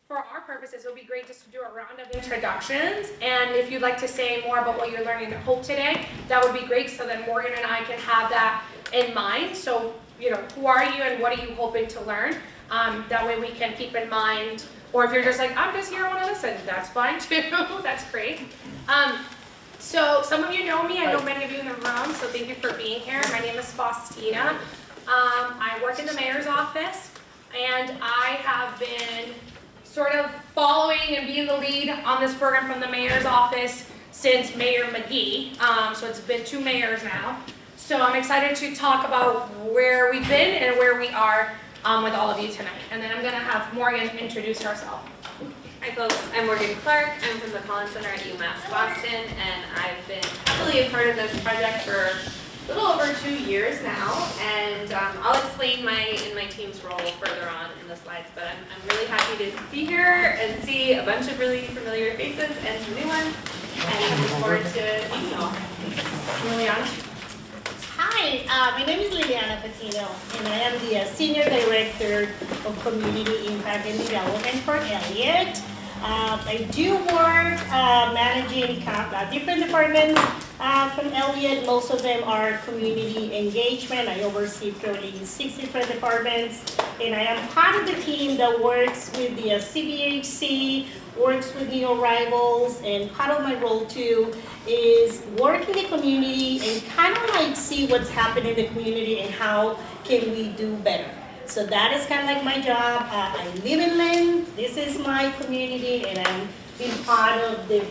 for our purposes, it would be great just to do a round of introductions. And if you'd like to say more about what you're learning at Hope today, that would be great. So then Morgan and I can have that in mind. So, who are you and what are you hoping to learn? That way we can keep in mind, or if you're just like, I'm just here, I want to listen, that's fine too. That's great. So some of you know me, I know many of you in the room, so thank you for being here. My name is Faustina. I work in the mayor's office, and I have been sort of following and being the lead on this program from the mayor's office since Mayor McGee. So it's been 2 mayors now. So I'm excited to talk about where we've been and where we are with all of you tonight. And then I'm going to have Morgan introduce herself. Hi folks, I'm Morgan Clark. I'm from the Collins Center at UMass Boston, and I've been happily a part of this project for a little over 2 years now. And I'll explain in my team's role further on in the slides, but I'm really happy to be here and see a bunch of really familiar faces and some new ones, and looking forward to meeting you all. Liliana? Hi, my name is Liliana Patino, and I am the Senior Director of Community Impact and Development for Eliot. I do work managing different departments from Eliot. Most of them are community engagement. I oversee probably 6 different departments, and I am part of the team that works with the CBHC, works with new arrivals, and part of my role too is work in the community and kind of like see what's happening in the community and how can we do better. So that is kind of like my job. I live in Lynn. This is my community, and I'm being part of the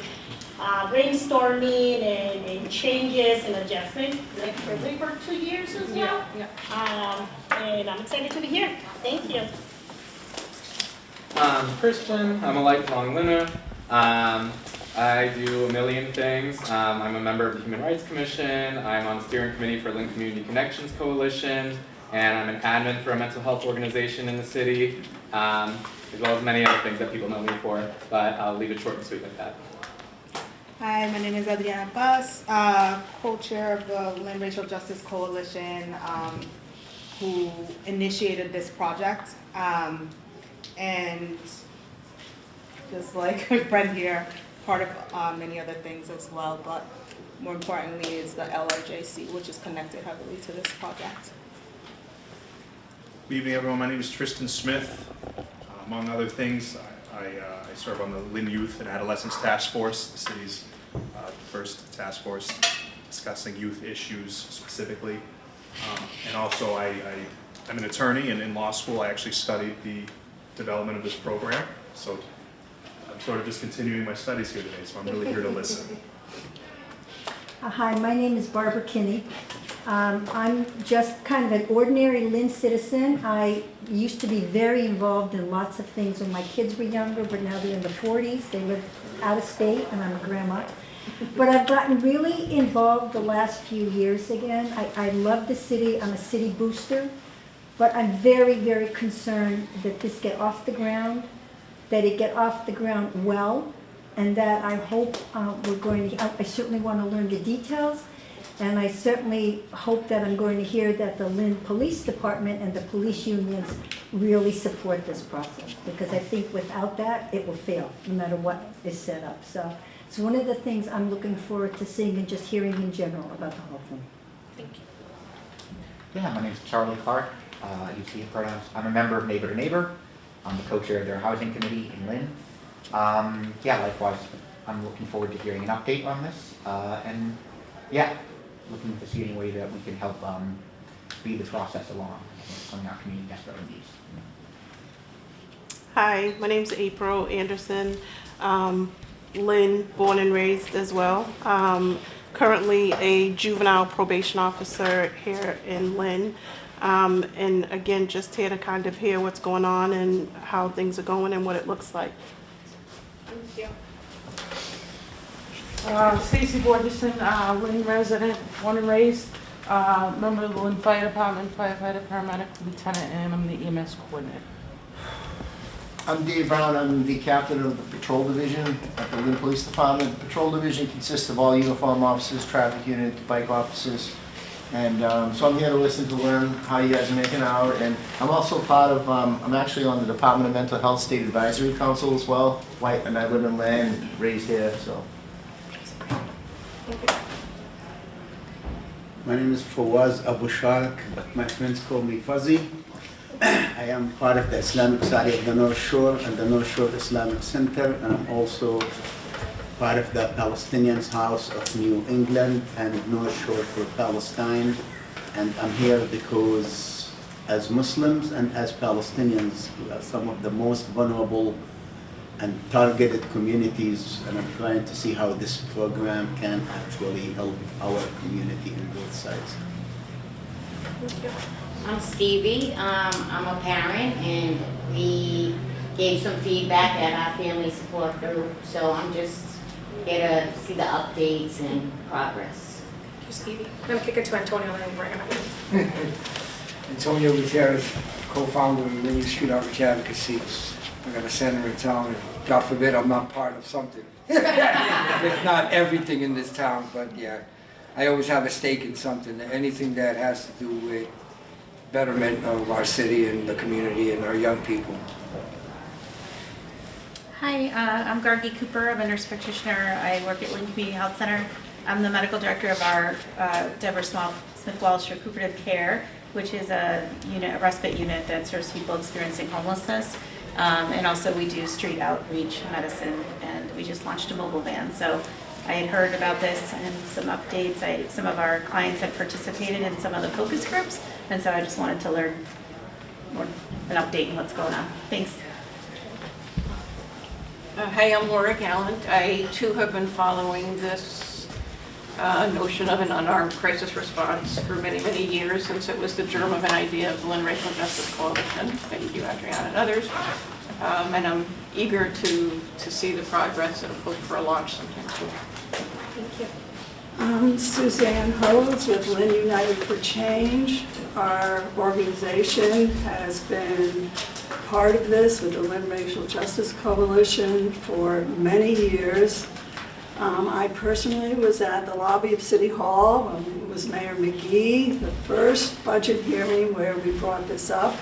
brainstorming and changes and adjustment like probably for 2 years as well. Yeah. And I'm excited to be here. Thank you. I'm Christian. I'm a lifelong Linner. I do a million things. I'm a member of the Human Rights Commission. I'm on the steering committee for Lynn Community Connections Coalition, and I'm an admin for a mental health organization in the city, as well as many other things that people know me for, but I'll leave it short and sweet like that. Hi, my name is Adriana Paz, co-chair of the Lynn Racial Justice Coalition, who initiated this project. And just like my friend here, part of many other things as well, but more importantly is the LRJC, which is connected heavily to this project. Good evening, everyone. My name is Tristan Smith. Among other things, I serve on the Lynn Youth and Adolescents Task Force, the city's first task force discussing youth issues specifically. And also, I'm an attorney, and in law school, I actually studied the development of this program. So I'm sort of just continuing my studies here today, so I'm really here to listen. Hi, my name is Barbara Kinney. I'm just kind of an ordinary Lynn citizen. I used to be very involved in lots of things when my kids were younger, but now they're in the 40s. They live out of state, and I'm a grandma. But I've gotten really involved the last few years again. I love the city. I'm a city booster. But I'm very, very concerned that this get off the ground, that it get off the ground well, and that I hope we're going to, I certainly want to learn the details, and I certainly hope that I'm going to hear that the Lynn Police Department and the police unions really support this process, because I think without that, it will fail, no matter what is set up. So it's one of the things I'm looking forward to seeing and just hearing in general about the whole thing. Thank you. Yeah, my name is Charlie Clark. You see the pronouns. I'm a member of Neighbor to Neighbor. I'm the co-chair of their housing committee in Lynn. Yeah, likewise, I'm looking forward to hearing an update on this. And yeah, looking to see any way that we can help speed the process along. Something our community desperately needs. Hi, my name's April Anderson. Lynn, born and raised as well. Currently a juvenile probation officer here in Lynn. And again, just here to kind of hear what's going on and how things are going and what it looks like. Thank you. Stacy Borgeson, Lynn resident, born and raised, member of the Lynn Fire Department, firefighter, paramedic, lieutenant, and I'm the EMS coordinator. I'm Dave Brown. I'm the captain of the patrol division at the Lynn Police Department. The patrol division consists of all uniform officers, traffic unit, bike officers, And so I'm here to listen to learn how you guys are making out. And I'm also part of, I'm actually on the Department of Mental Health State Advisory Council as well. White, and I live in Lynn, raised here, so. My name is Fawaz Abu Shark, but my friends call me Fuzzy. I am part of the Islamic side of the North Shore and the North Shore Islamic Center, and I'm also part of the Palestinians House of New England and North Shore for Palestine. And I'm here because as Muslims and as Palestinians, we are some of the most vulnerable and targeted communities, and I'm trying to see how this program can actually help our community in both sides. I'm Stevie. I'm a parent, and we gave some feedback at our family support group, so I'm just here to see the updates and progress. Thank you, Stevie. I'm going to kick it to Antonio and then bring him up. Antonio Gutierrez, co-founder of the Lynn Street Outreach Advocacy. I got a center in town, and God forbid I'm not part of something. If not everything in this town, but yeah, I always have a stake in something, anything that has to do with betterment of our city and the community and our young people. Hi, I'm Gargi Cooper. I'm a nurse practitioner. I work at Lynn Community Health Center. I'm the medical director of our Deborah Smith Walsh Recuperative Care, which is a respite unit that serves people experiencing homelessness. And also we do street outreach medicine, and we just launched a mobile van. So I had heard about this and some updates. Some of our clients had participated in some of the focus groups, and so I just wanted to learn more, an update on what's going on. Thanks. Hi, I'm Laura Gallant. I too have been following this notion of an unarmed crisis response for many, many years, since it was the germ of an idea of the Lynn Racial Justice Coalition. Thank you, Adriana and others. And I'm eager to see the progress and hope for a launch sometime soon. Thank you. I'm Suzanne Hose with Lynn United for Change. Our organization has been part of this with the Lynn Racial Justice Coalition for many years. I personally was at the lobby of City Hall when it was Mayor McGee, the first budget hearing where we brought this up.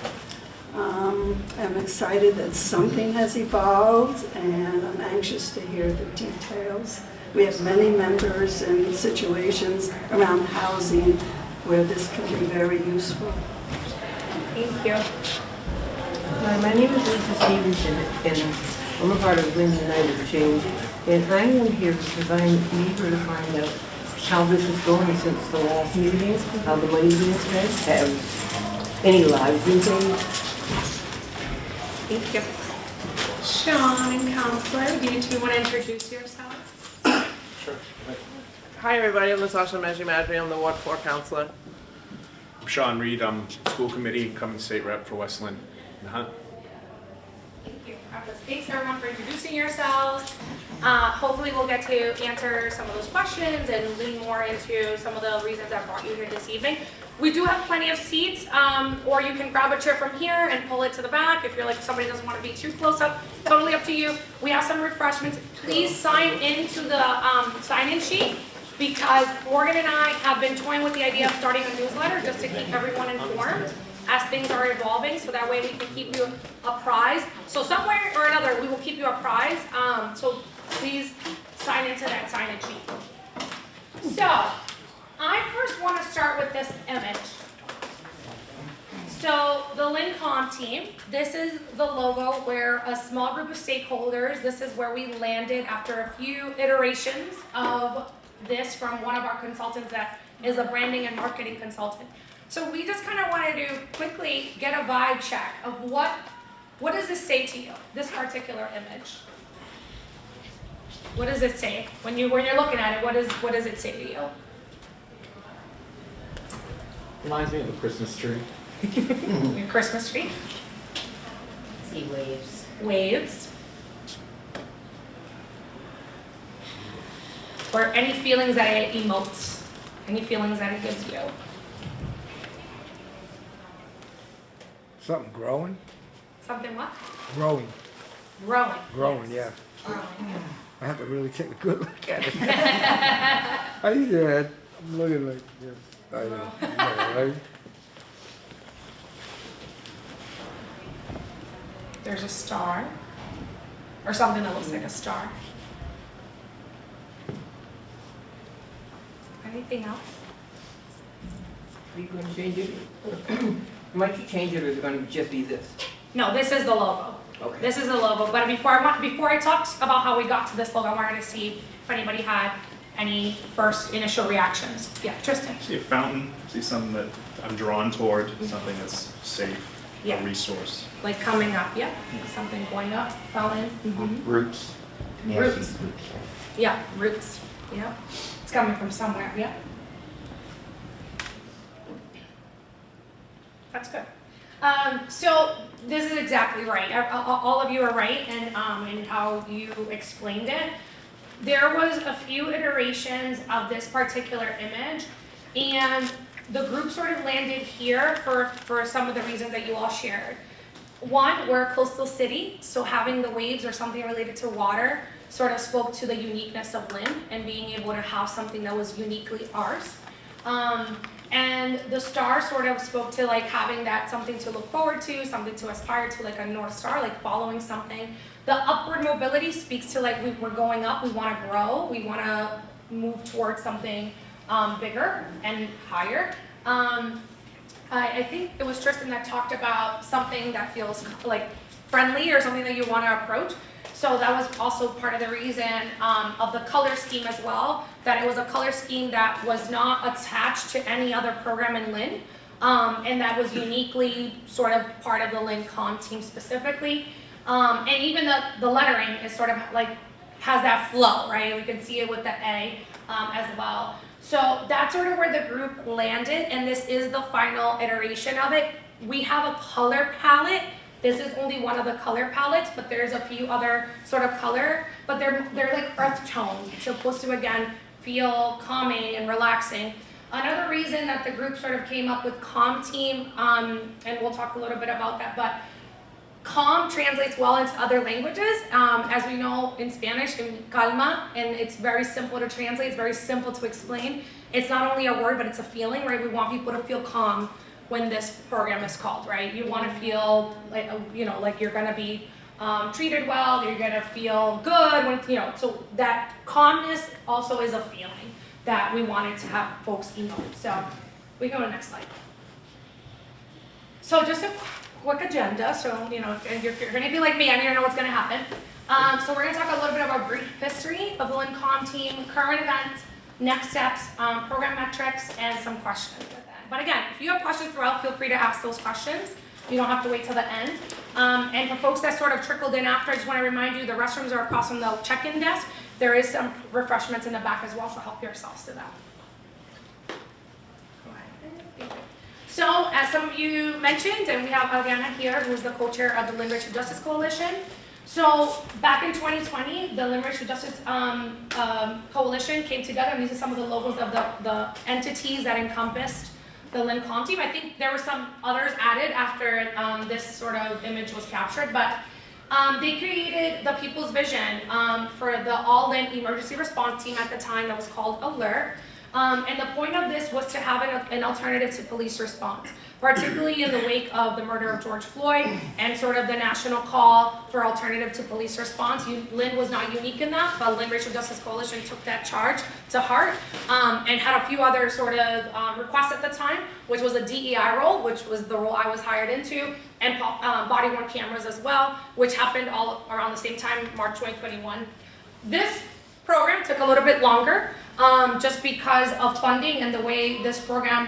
I'm excited that something has evolved, and I'm anxious to hear the details. We have many members in situations around housing where this can be very useful. Thank you. Hi, my name is Lisa Stevenson, and I'm a part of Lynn United for Change. And I am here because I'm eager to find out how this is going since the last meeting, how the money's being spent, have any lives been saved. Thank you. Sean and Counselor, do you two want to introduce yourselves? Sure. Hi everybody, I'm Natasha Maggi. I'm the Ward 4 Counselor. I'm Sean Reed, I'm School Committee Incoming State Rep for West Lynn. Thank you. Thanks everyone for introducing yourselves. Hopefully we'll get to answer some of those questions and lean more into some of the reasons that brought you here this evening. We do have plenty of seats, or you can grab a chair from here and pull it to the back if you're like somebody doesn't want to be too close up. Totally up to you. We have some refreshments. Please sign into the sign-in sheet, because Morgan and I have been toying with the idea of starting a newsletter just to keep everyone informed as things are evolving, so that way we can keep you apprised. So somewhere or another, we will keep you apprised. So please sign into that sign-in sheet. So I first want to start with this image. So the Lynn Calm Team, this is the logo where a small group of stakeholders, this is where we landed after a few iterations of this from one of our consultants that is a branding and marketing consultant. So we just kind of wanted to quickly get a vibe check of what does this say to you, this particular image? What does it say? When you're looking at it, what does it say to you? Reminds me of a Christmas tree. Your Christmas tree? See waves. Waves. Or any feelings that it emotes, any feelings that it gives you. Something growing? Something what? Growing. Growing. Growing, Yes. yeah. Growing, yeah. I have to really take a good look at it. I'm looking like this. I know, yeah, right? There's a star, or something that looks like a star. Anything else? Are you going to change it? Might you change it, or is it going to just be this? No, this is the logo. Okay. This is the logo, but before I talked about how we got to this logo, I wanted to see if anybody had any first initial reactions. Yeah, Tristan. See a fountain, see something that I'm drawn toward, something that's safe, Yeah. a resource. Like coming up, yeah, something going up, fountain. Roots. Yeah, Roots. see roots. Yeah, roots, yeah. It's coming from somewhere, yeah. That's good. So this is exactly right. All of you are right in how you explained it. There was a few iterations of this particular image, and the group sort of landed here for some of the reasons that you all shared. One, we're a coastal city, so having the waves or something related to water sort of spoke to the uniqueness of Lynn and being able to have something that was uniquely ours. And the star sort of spoke to like having that something to look forward to, something to aspire to, like a North Star, like following something. The upward mobility speaks to like we're going up, we want to grow, we want to move towards something bigger and higher. I think it was Tristan that talked about something that feels like friendly or something that you want to approach. So that was also part of the reason of the color scheme as well, that it was a color scheme that was not attached to any other program in Lynn, and that was uniquely sort of part of the Lynn Calm Team specifically. And even the lettering is sort of like, has that flow, right? We can see it with the A as well. So that's sort of where the group landed, and this is the final iteration of it. We have a color palette. This is only one of the color palettes, but there's a few other sort of color, but they're like earth tones. It's supposed to, again, feel calming and relaxing. Another reason that the group sort of came up with Calm Team, and we'll talk a little bit about that, but calm translates well into other languages. As we know in Spanish, in calma, and it's very simple to translate, it's very simple to explain. It's not only a word, but it's a feeling, right? We want people to feel calm when this program is called, right? You want to feel like, like you're going to be treated well, you're going to feel good, when, so that calmness also is a feeling that we wanted to have folks emote. So we go to the next slide. So just a quick agenda. So, if you're going to be like me, I don't know what's going to happen. So we're going to talk a little bit about brief history of the Lynn Calm Team, current events, next steps, program metrics, and some questions with it. But again, if you have questions throughout, feel free to ask those questions. You don't have to wait till the end. And for folks that sort of trickled in after, I just want to remind you, the restrooms are across from the check-in desk. There is some refreshments in the back as well, so help yourselves to that. So, as some of you mentioned, and we have Eliana here, who is the co-chair of the Lynn Racial Justice Coalition. So, back in 2020, the Lynn Racial Justice Coalition came together, and these are some of the logos of the entities that encompassed the Lynn Calm Team. I think there were some others added after this sort of image was captured, but they created the People's Vision for the All Lynn Emergency Response Team at the time that was called Alert. And the point of this was to have an alternative to police response, particularly in the wake of the murder of George Floyd and sort of the national call for alternative to police response. Lynn was not unique in that, but Lynn Racial Justice Coalition took that charge to heart and had a few other sort of requests at the time, which was a DEI role, which was the role I was hired into, and body-worn cameras as well, which happened all around the same time, March 2021. This program took a little bit longer, just because of funding and the way this program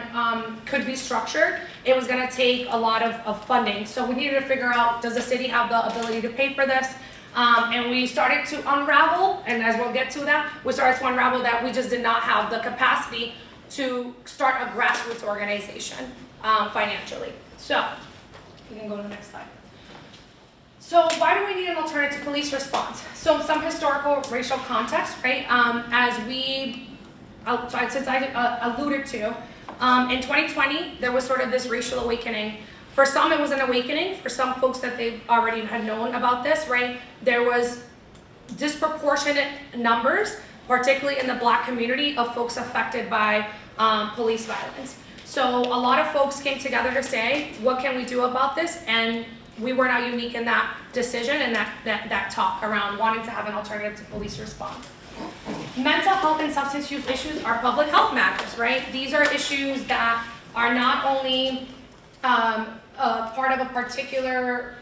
could be structured. It was going to take a lot of funding. So we needed to figure out, does the city have the ability to pay for this? And we started to unravel, and as we'll get to that, we started to unravel that we just did not have the capacity to start a grassroots organization financially. So we can go to the next slide. So why do we need an alternative to police response? So some historical racial context, right? Since I alluded to, in 2020, there was sort of this racial awakening. For some, it was an awakening. For some folks that they already had known about this, right? There was disproportionate numbers, particularly in the Black community, of folks affected by police violence. So a lot of folks came together to say, what can we do about this? And we were not unique in that decision and that talk around wanting to have an alternative to police response. Mental health and substance use issues are public health matters, right? These are issues that are not only part of a particular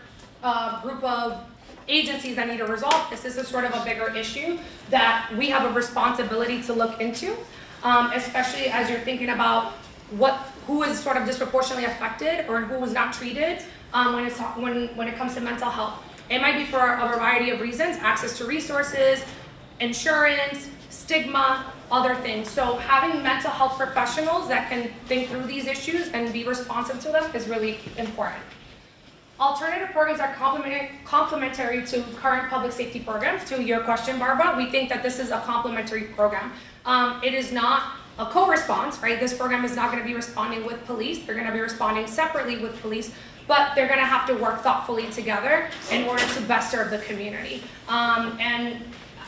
group of agencies that need to resolve this. This is sort of a bigger issue that we have a responsibility to look into, especially as you're thinking about who is sort of disproportionately affected or who is not treated when it comes to mental health. It might be for a variety of reasons: access to resources, insurance, stigma, other things. So having mental health professionals that can think through these issues and be responsive to them is really important. Alternative programs are complementary to current public safety programs. To your question, Barbara, we think that this is a complementary program. It is not a co-response, right? This program is not going to be responding with police. They're going to be responding separately with police, but they're going to have to work thoughtfully together in order to best serve the community. And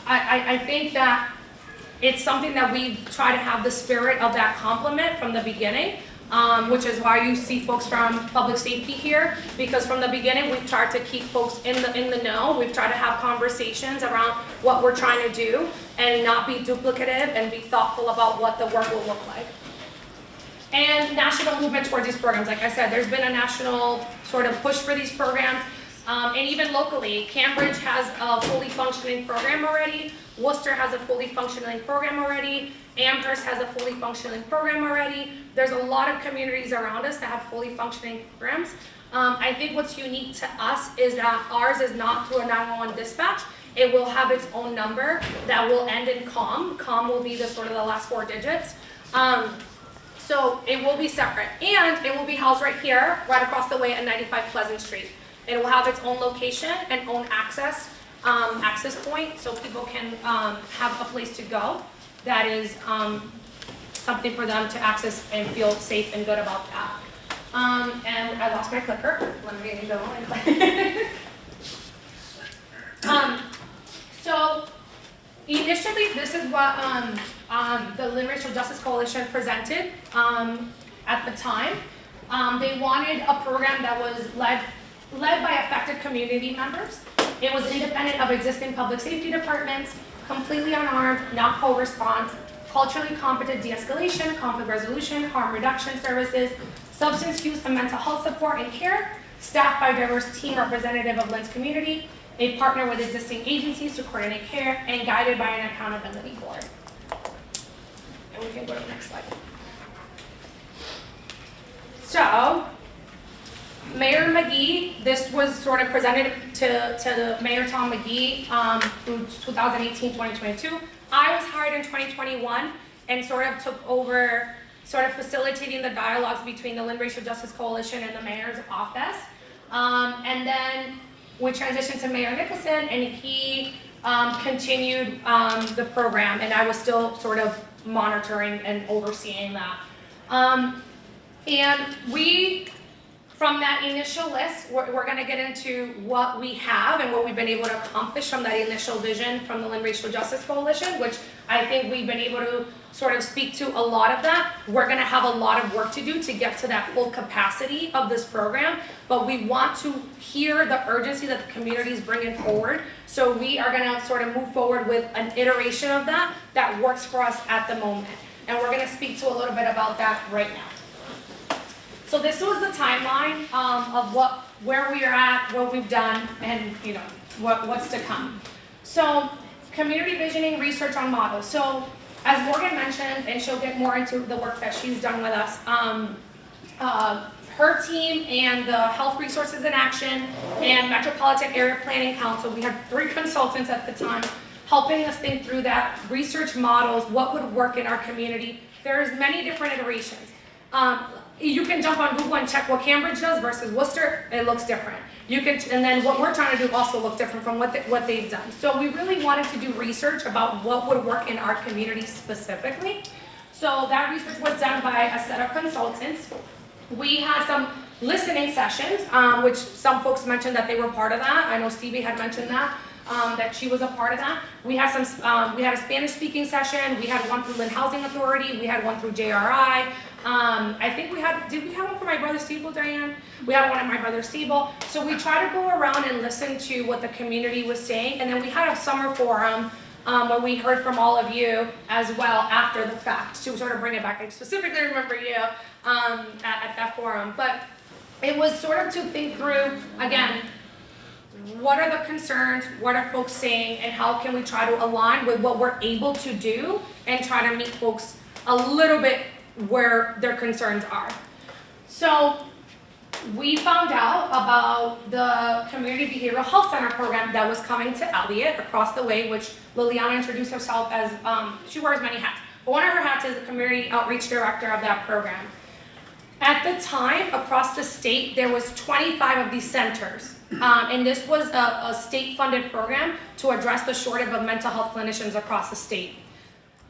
I think that it's something that we try to have the spirit of that complement from the beginning, which is why you see folks from public safety here, because from the beginning we've tried to keep folks in the know. We've tried to have conversations around what we're trying to do and not be duplicative and be thoughtful about what the work will look like. And national movement towards these programs. Like I said, there's been a national sort of push for these programs. And even locally, Cambridge has a fully functioning program already. Worcester has a fully functioning program already. Amherst has a fully functioning program already. There's a lot of communities around us that have fully functioning programs. I think what's unique to us is that ours is not through a 911 dispatch. It will have its own number that will end in CALM. CALM will be the sort of the last 4 digits. So it will be separate, and it will be housed right here, right across the way at 95 Pleasant Street. It will have its own location and own access point, so people can have a place to go that is something for them to access and feel safe and good about that. And I lost my clicker. Let me go. So initially, this is what the Lynn Racial Justice Coalition presented at the time. They wanted a program that was led by affected community members. It was independent of existing public safety departments, completely unarmed, not co-response, culturally competent de-escalation, conflict resolution, harm reduction services, substance use and mental health support and care, staffed by a diverse team representative of Lynn's community, a partner with existing agencies to coordinate care, and guided by an accountability board. And we can go to the next slide. So, Mayor McGee, this was sort of presented to Mayor Tom McGee through 2018-2022. I was hired in 2021 and sort of took over sort of facilitating the dialogues between the Lynn Racial Justice Coalition and the mayor's office. And then we transitioned to Mayor Nicholson, and he continued the program, and I was still sort of monitoring and overseeing that. And we, from that initial list, we're going to get into what we have and what we've been able to accomplish from that initial vision from the Lynn Racial Justice Coalition, which I think we've been able to sort of speak to a lot of that. We're going to have a lot of work to do to get to that full capacity of this program, but we want to hear the urgency that the community is bringing forward. So we are going to sort of move forward with an iteration of that works for us at the moment. And we're going to speak to a little bit about that right now. So this was the timeline of where we are at, what we've done, and what's to come. So community visioning, research on models. So as Morgan mentioned, and she'll get more into the work that she's done with us, her team and the Health Resources in Action and Metropolitan Area Planning Council, we had 3 consultants at the time helping us think through that, research models, what would work in our community. There's many different iterations. You can jump on Google and check what Cambridge does versus Worcester. It looks different. And then what we're trying to do also looks different from what they've done. So we really wanted to do research about what would work in our community specifically. So that research was done by a set of consultants. We had some listening sessions, which some folks mentioned that they were part of that. I know Stevie had mentioned that. that she was a part of that. We had we had a Spanish speaking session. We had one through Lynn Housing Authority. We had one through JRI. I think did we have one for My Brother's Table, Diane? We had one at My Brother's Table. So we try to go around and listen to what the community was saying. And then we had a summer forum where we heard from all of you as well after the fact to sort of bring it back. I specifically remember you at that forum. But it was sort of to think through, again, what are the concerns, what are folks saying, and how can we try to align with what we're able to do and try to meet folks a little bit where their concerns are. So we found out about the Community Behavioral Health Center program that was coming to Eliot across the way, which Liliana introduced herself as, she wears many hats. But one of her hats is the Community Outreach Director of that program. At the time, across the state, there was 25 of these centers. And this was a state-funded program to address the shortage of mental health clinicians across the state.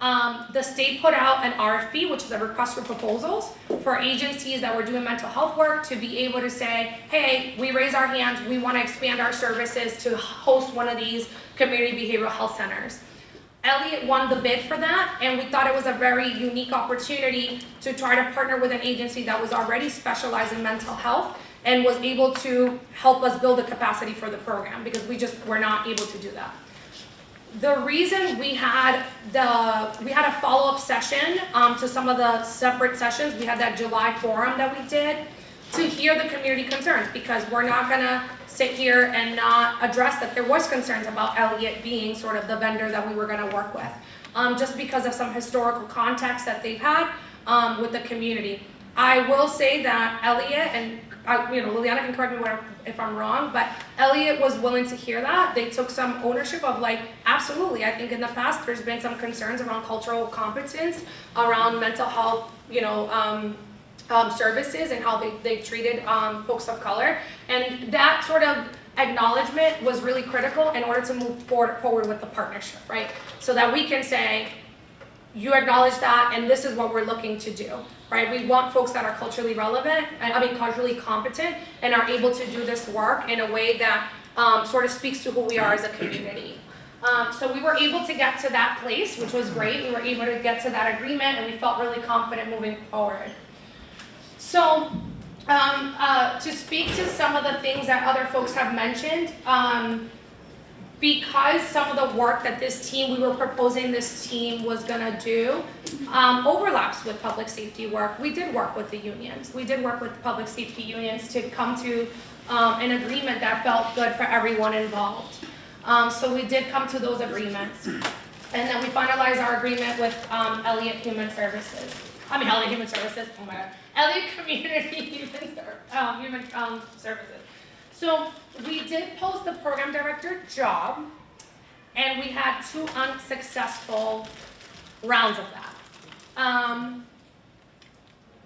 The state put out an RFP, which is a request for proposals, for agencies that were doing mental health work to be able to say, hey, we raise our hands, we want to expand our services to host one of these community behavioral health centers. Eliot won the bid for that, and we thought it was a very unique opportunity to try to partner with an agency that was already specialized in mental health and was able to help us build the capacity for the program, because we just were not able to do that. The reason we had a follow-up session to some of the separate sessions, we had that July forum that we did to hear the community concerns, because we're not gonna sit here and not address that there was concerns about Eliot being sort of the vendor that we were gonna work with, just because of some historical context that they've had with the community. I will say that Eliot, and Liliana can correct me if I'm wrong, but Eliot was willing to hear that. They took some ownership of absolutely, I think in the past there's been some concerns around cultural competence, around mental health, services and how they've treated folks of color. And that sort of acknowledgement was really critical in order to move forward with the partnership, right? So that we can say, you acknowledge that, and this is what we're looking to do, right? We want folks that are culturally relevant, culturally competent, and are able to do this work in a way that sort of speaks to who we are as a community. So we were able to get to that place, which was great. We were able to get to that agreement, and we felt really confident moving forward. So to speak to some of the things that other folks have mentioned, because some of the work that we were proposing this team was gonna do overlaps with public safety work. We did work with the unions. We did work with the public safety unions to come to an agreement that felt good for everyone involved. So we did come to those agreements. And then we finalized our agreement with Eliot Human Services. Eliot Human Services, oh my God. Eliot Community Human Services. So we did post the program director job, and we had 2 unsuccessful rounds of that.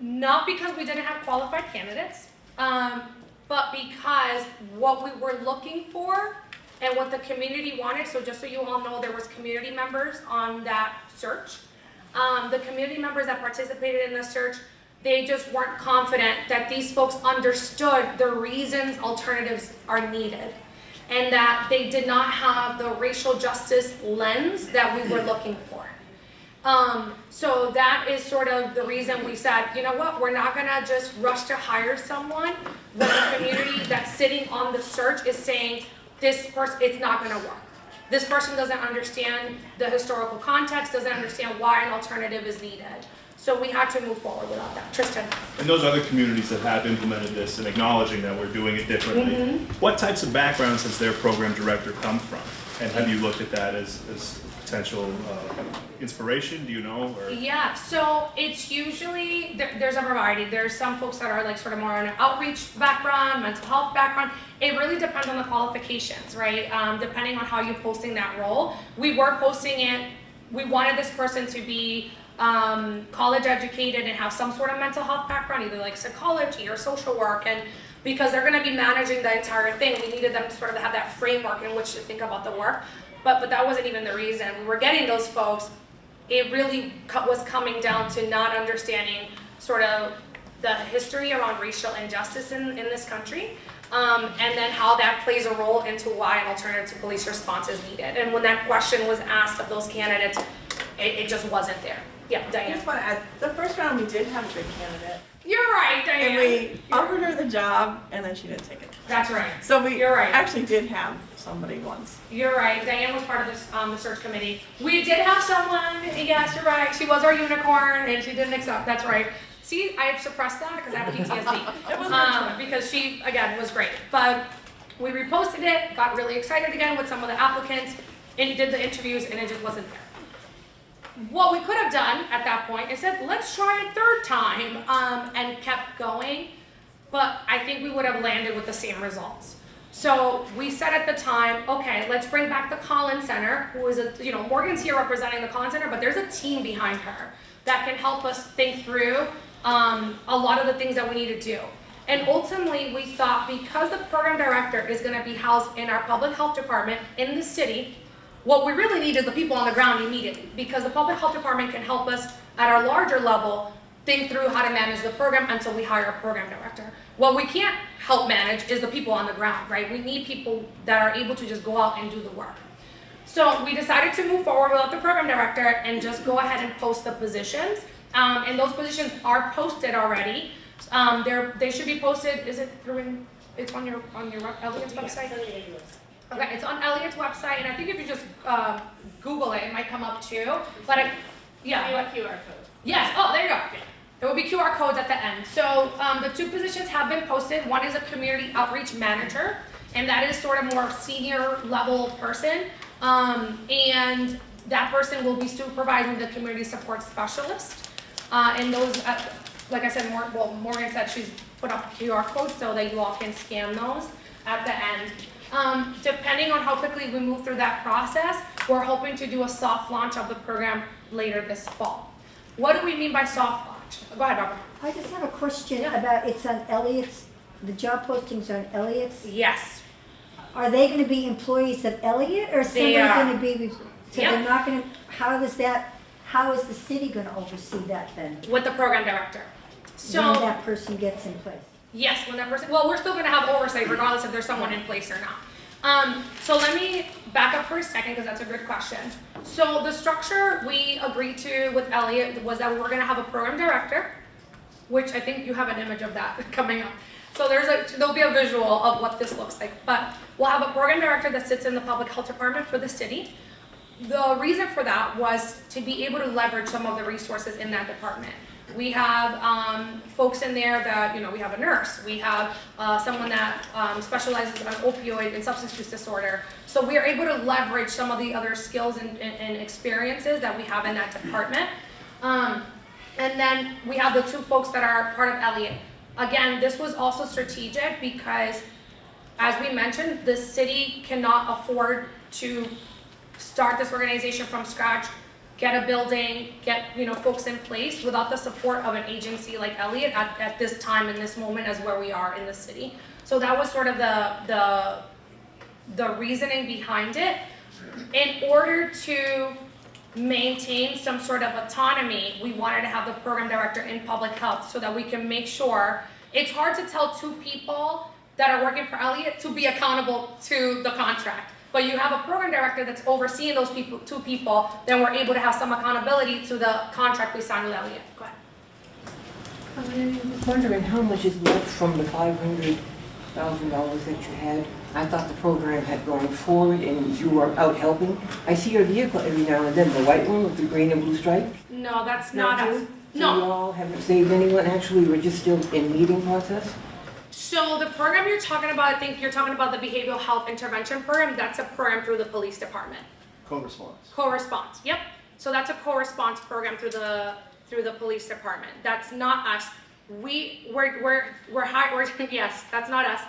Not because we didn't have qualified candidates, but because what we were looking for and what the community wanted, so just so you all know, there was community members on that search. The community members that participated in the search, they just weren't confident that these folks understood the reasons alternatives are needed, and that they did not have the racial justice lens that we were looking for. So that is sort of the reason we said, you know what, we're not gonna just rush to hire someone when the community that's sitting on the search is saying, this person, it's not gonna work. This person doesn't understand the historical context, doesn't understand why an alternative is needed. So we had to move forward without that. Tristan. And those other communities that have implemented this and acknowledging that we're doing it differently, what types of backgrounds has their program director come from? And have you looked at that as potential inspiration, do you know? Or? Yeah, so it's usually, there's a variety. There's some folks that are sort of more on an outreach background, mental health background. It really depends on the qualifications, right? Depending on how you're posting that role. We were posting it, we wanted this person to be college educated and have some sort of mental health background, either psychology or social work, and because they're gonna be managing the entire thing, we needed them to sort of have that framework in which to think about the work. But that wasn't even the reason. We were getting those folks. It really was coming down to not understanding sort of the history around racial injustice in this country, and then how that plays a role into why an alternative to police response is needed. And when that question was asked of those candidates, it just wasn't there. Yeah, I Diane. just want to add, the first round we did have a good candidate. You're right, Diane. And we offered her the job, and then she didn't take it. That's right. So we You're right. actually did have somebody once. You're right. Diane was part of this, the search committee. We did have someone. Yes, you're right. She was our unicorn, and she didn't accept. That's right. See, I have suppressed that because I have PTSD. Because she, again, was great. But we reposted it, got really excited again with some of the applicants, and did the interviews, and it just wasn't there. What we could have done at that point is said, let's try a third time, and kept going. But I think we would have landed with the same results. So we said at the time, okay, let's bring back the Collins Center, who is Morgan's here representing the Collins Center, but there's a team behind her that can help us think through a lot of the things that we need to do. And ultimately, we thought because the program director is gonna be housed in our public health department in the city, what we really need is the people on the ground immediately, because the public health department can help us at our larger level think through how to manage the program until we hire a program director. What we can't help manage is the people on the ground, right? We need people that are able to just go out and do the work. So we decided to move forward without the program director and just go ahead and post the positions. And those positions are posted already. They should be posted. Is it through? It's on your Eliot's website. Okay, it's on Eliot's website, and I think if you just Google it, it might come up too. But QR code. Yes. Oh, there you go. There will be QR codes at the end. So the two positions have been posted. One is a community outreach manager, and that is sort of more senior level person. And that person will be supervising the community support specialist. And those, like I said, Morgan said she's put up QR codes so that you all can scan those at the end. Depending on how quickly we move through that process, we're hoping to do a soft launch of the program later this fall. What do we mean by soft launch? Go ahead, Barbara. I just have a question about, it's on Eliot's, the job postings are on Eliot's? Yes. Are they gonna be employees of Eliot, or is somebody gonna be, so they're not gonna, how is the city gonna oversee that then? With the program director. So when that person gets in place? Yes, when that person, well, we're still gonna have oversight regardless if there's someone in place or not. So let me back up for a second because that's a good question. So the structure we agreed to with Eliot was that we were gonna have a program director, which I think you have an image of that coming up. So there'll be a visual of what this looks like, but we'll have a program director that sits in the public health department for the city. The reason for that was to be able to leverage some of the resources in that department. We have folks in there that, we have a nurse, we have someone that specializes in opioid and substance use disorder. So we are able to leverage some of the other skills and experiences that we have in that department. And then we have the two folks that are part of Eliot. Again, this was also strategic because, as we mentioned, the city cannot afford to start this organization from scratch, get a building, get folks in place without the support of an agency like Eliot at this time in this moment as where we are in the city. So that was sort of the reasoning behind it. In order to maintain some sort of autonomy, we wanted to have the program director in public health so that we can make sure. It's hard to tell two people that are working for Eliot to be accountable to the contract. But you have a program director that's overseeing those two people, then we're able to have some accountability to the contract we signed with Eliot. Go ahead. I was wondering how much is left from the $500,000 that you had. I thought the program had gone forward and you were out helping. I see your vehicle every now and then, the white one with the green and blue stripes. No, that's not us. So No. you all haven't saved anyone? Actually, we're just still in meeting process? So the program you're talking about, I think you're talking about the behavioral health intervention program. That's a program through the police department. Co-response. Co-response, yep. So that's a co-response program through the police department. That's not us. We're yes, that's not us.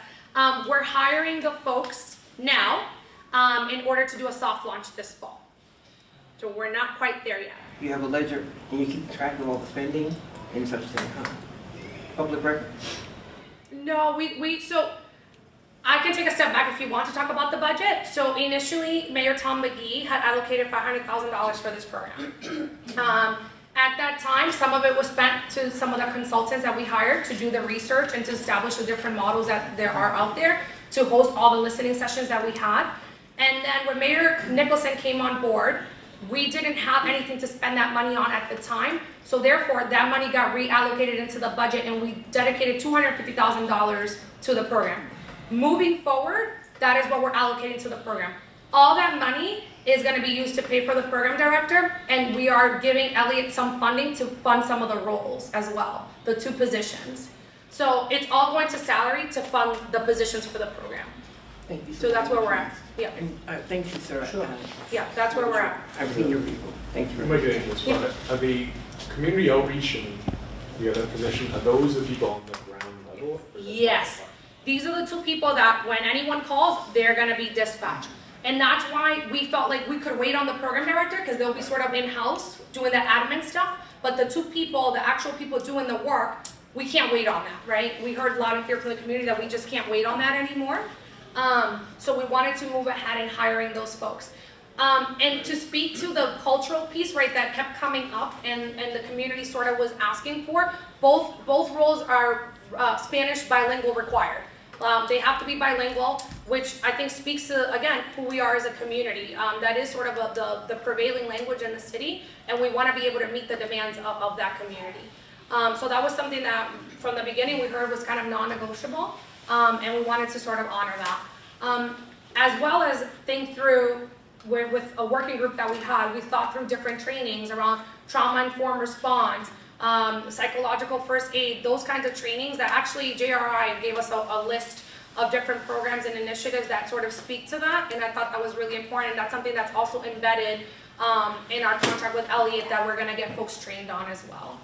We're hiring the folks now in order to do a soft launch this fall. So we're not quite there yet. You have a ledger and you keep track of all the spending in such thing, huh? Public record? No, so I can take a step back if you want to talk about the budget. So initially, Mayor Tom McGee had allocated $500,000 for this program. At that time, some of it was spent to some of the consultants that we hired to do the research and to establish the different models that there are out there to host all the listening sessions that we had. And then when Mayor Nicholson came on board, we didn't have anything to spend that money on at the time. So therefore, that money got reallocated into the budget and we dedicated $250,000 to the program. Moving forward, that is what we're allocating to the program. All that money is going to be used to pay for the program director, and we are giving Eliot some funding to fund some of the roles as well, the 2 positions. So it's all going to salary to fund the positions for the program. Thank you. So that's where we're at. Yeah. And, thank you, sir. Sure. Yeah, that's where we're at. I've seen your people. Thank you I'm very going much. to get into this, but are the community outreach and the other position, are those the people on the ground level? Yes. These are the 2 people that when anyone calls, they're going to be dispatched. And that's why we felt like we could wait on the program director because they'll be sort of in-house doing the admin stuff. But the 2 people, the actual people doing the work, we can't wait on that, right? We heard loud and clear from the community that we just can't wait on that anymore. So we wanted to move ahead in hiring those folks. And to speak to the cultural piece, right, that kept coming up and the community sort of was asking for, both roles are Spanish bilingual required. They have to be bilingual, which I think speaks to, again, who we are as a community. That is sort of the prevailing language in the city, and we want to be able to meet the demands of that community. So that was something that, from the beginning, we heard was kind of non-negotiable, and we wanted to sort of honor that. As well as think through, with a working group that we had, we thought through different trainings around trauma-informed response, psychological first aid, those kinds of trainings that actually JRI gave us a list of different programs and initiatives that sort of speak to that, and I thought that was really important. That's something that's also embedded in our contract with Eliot that we're going to get folks trained on as well.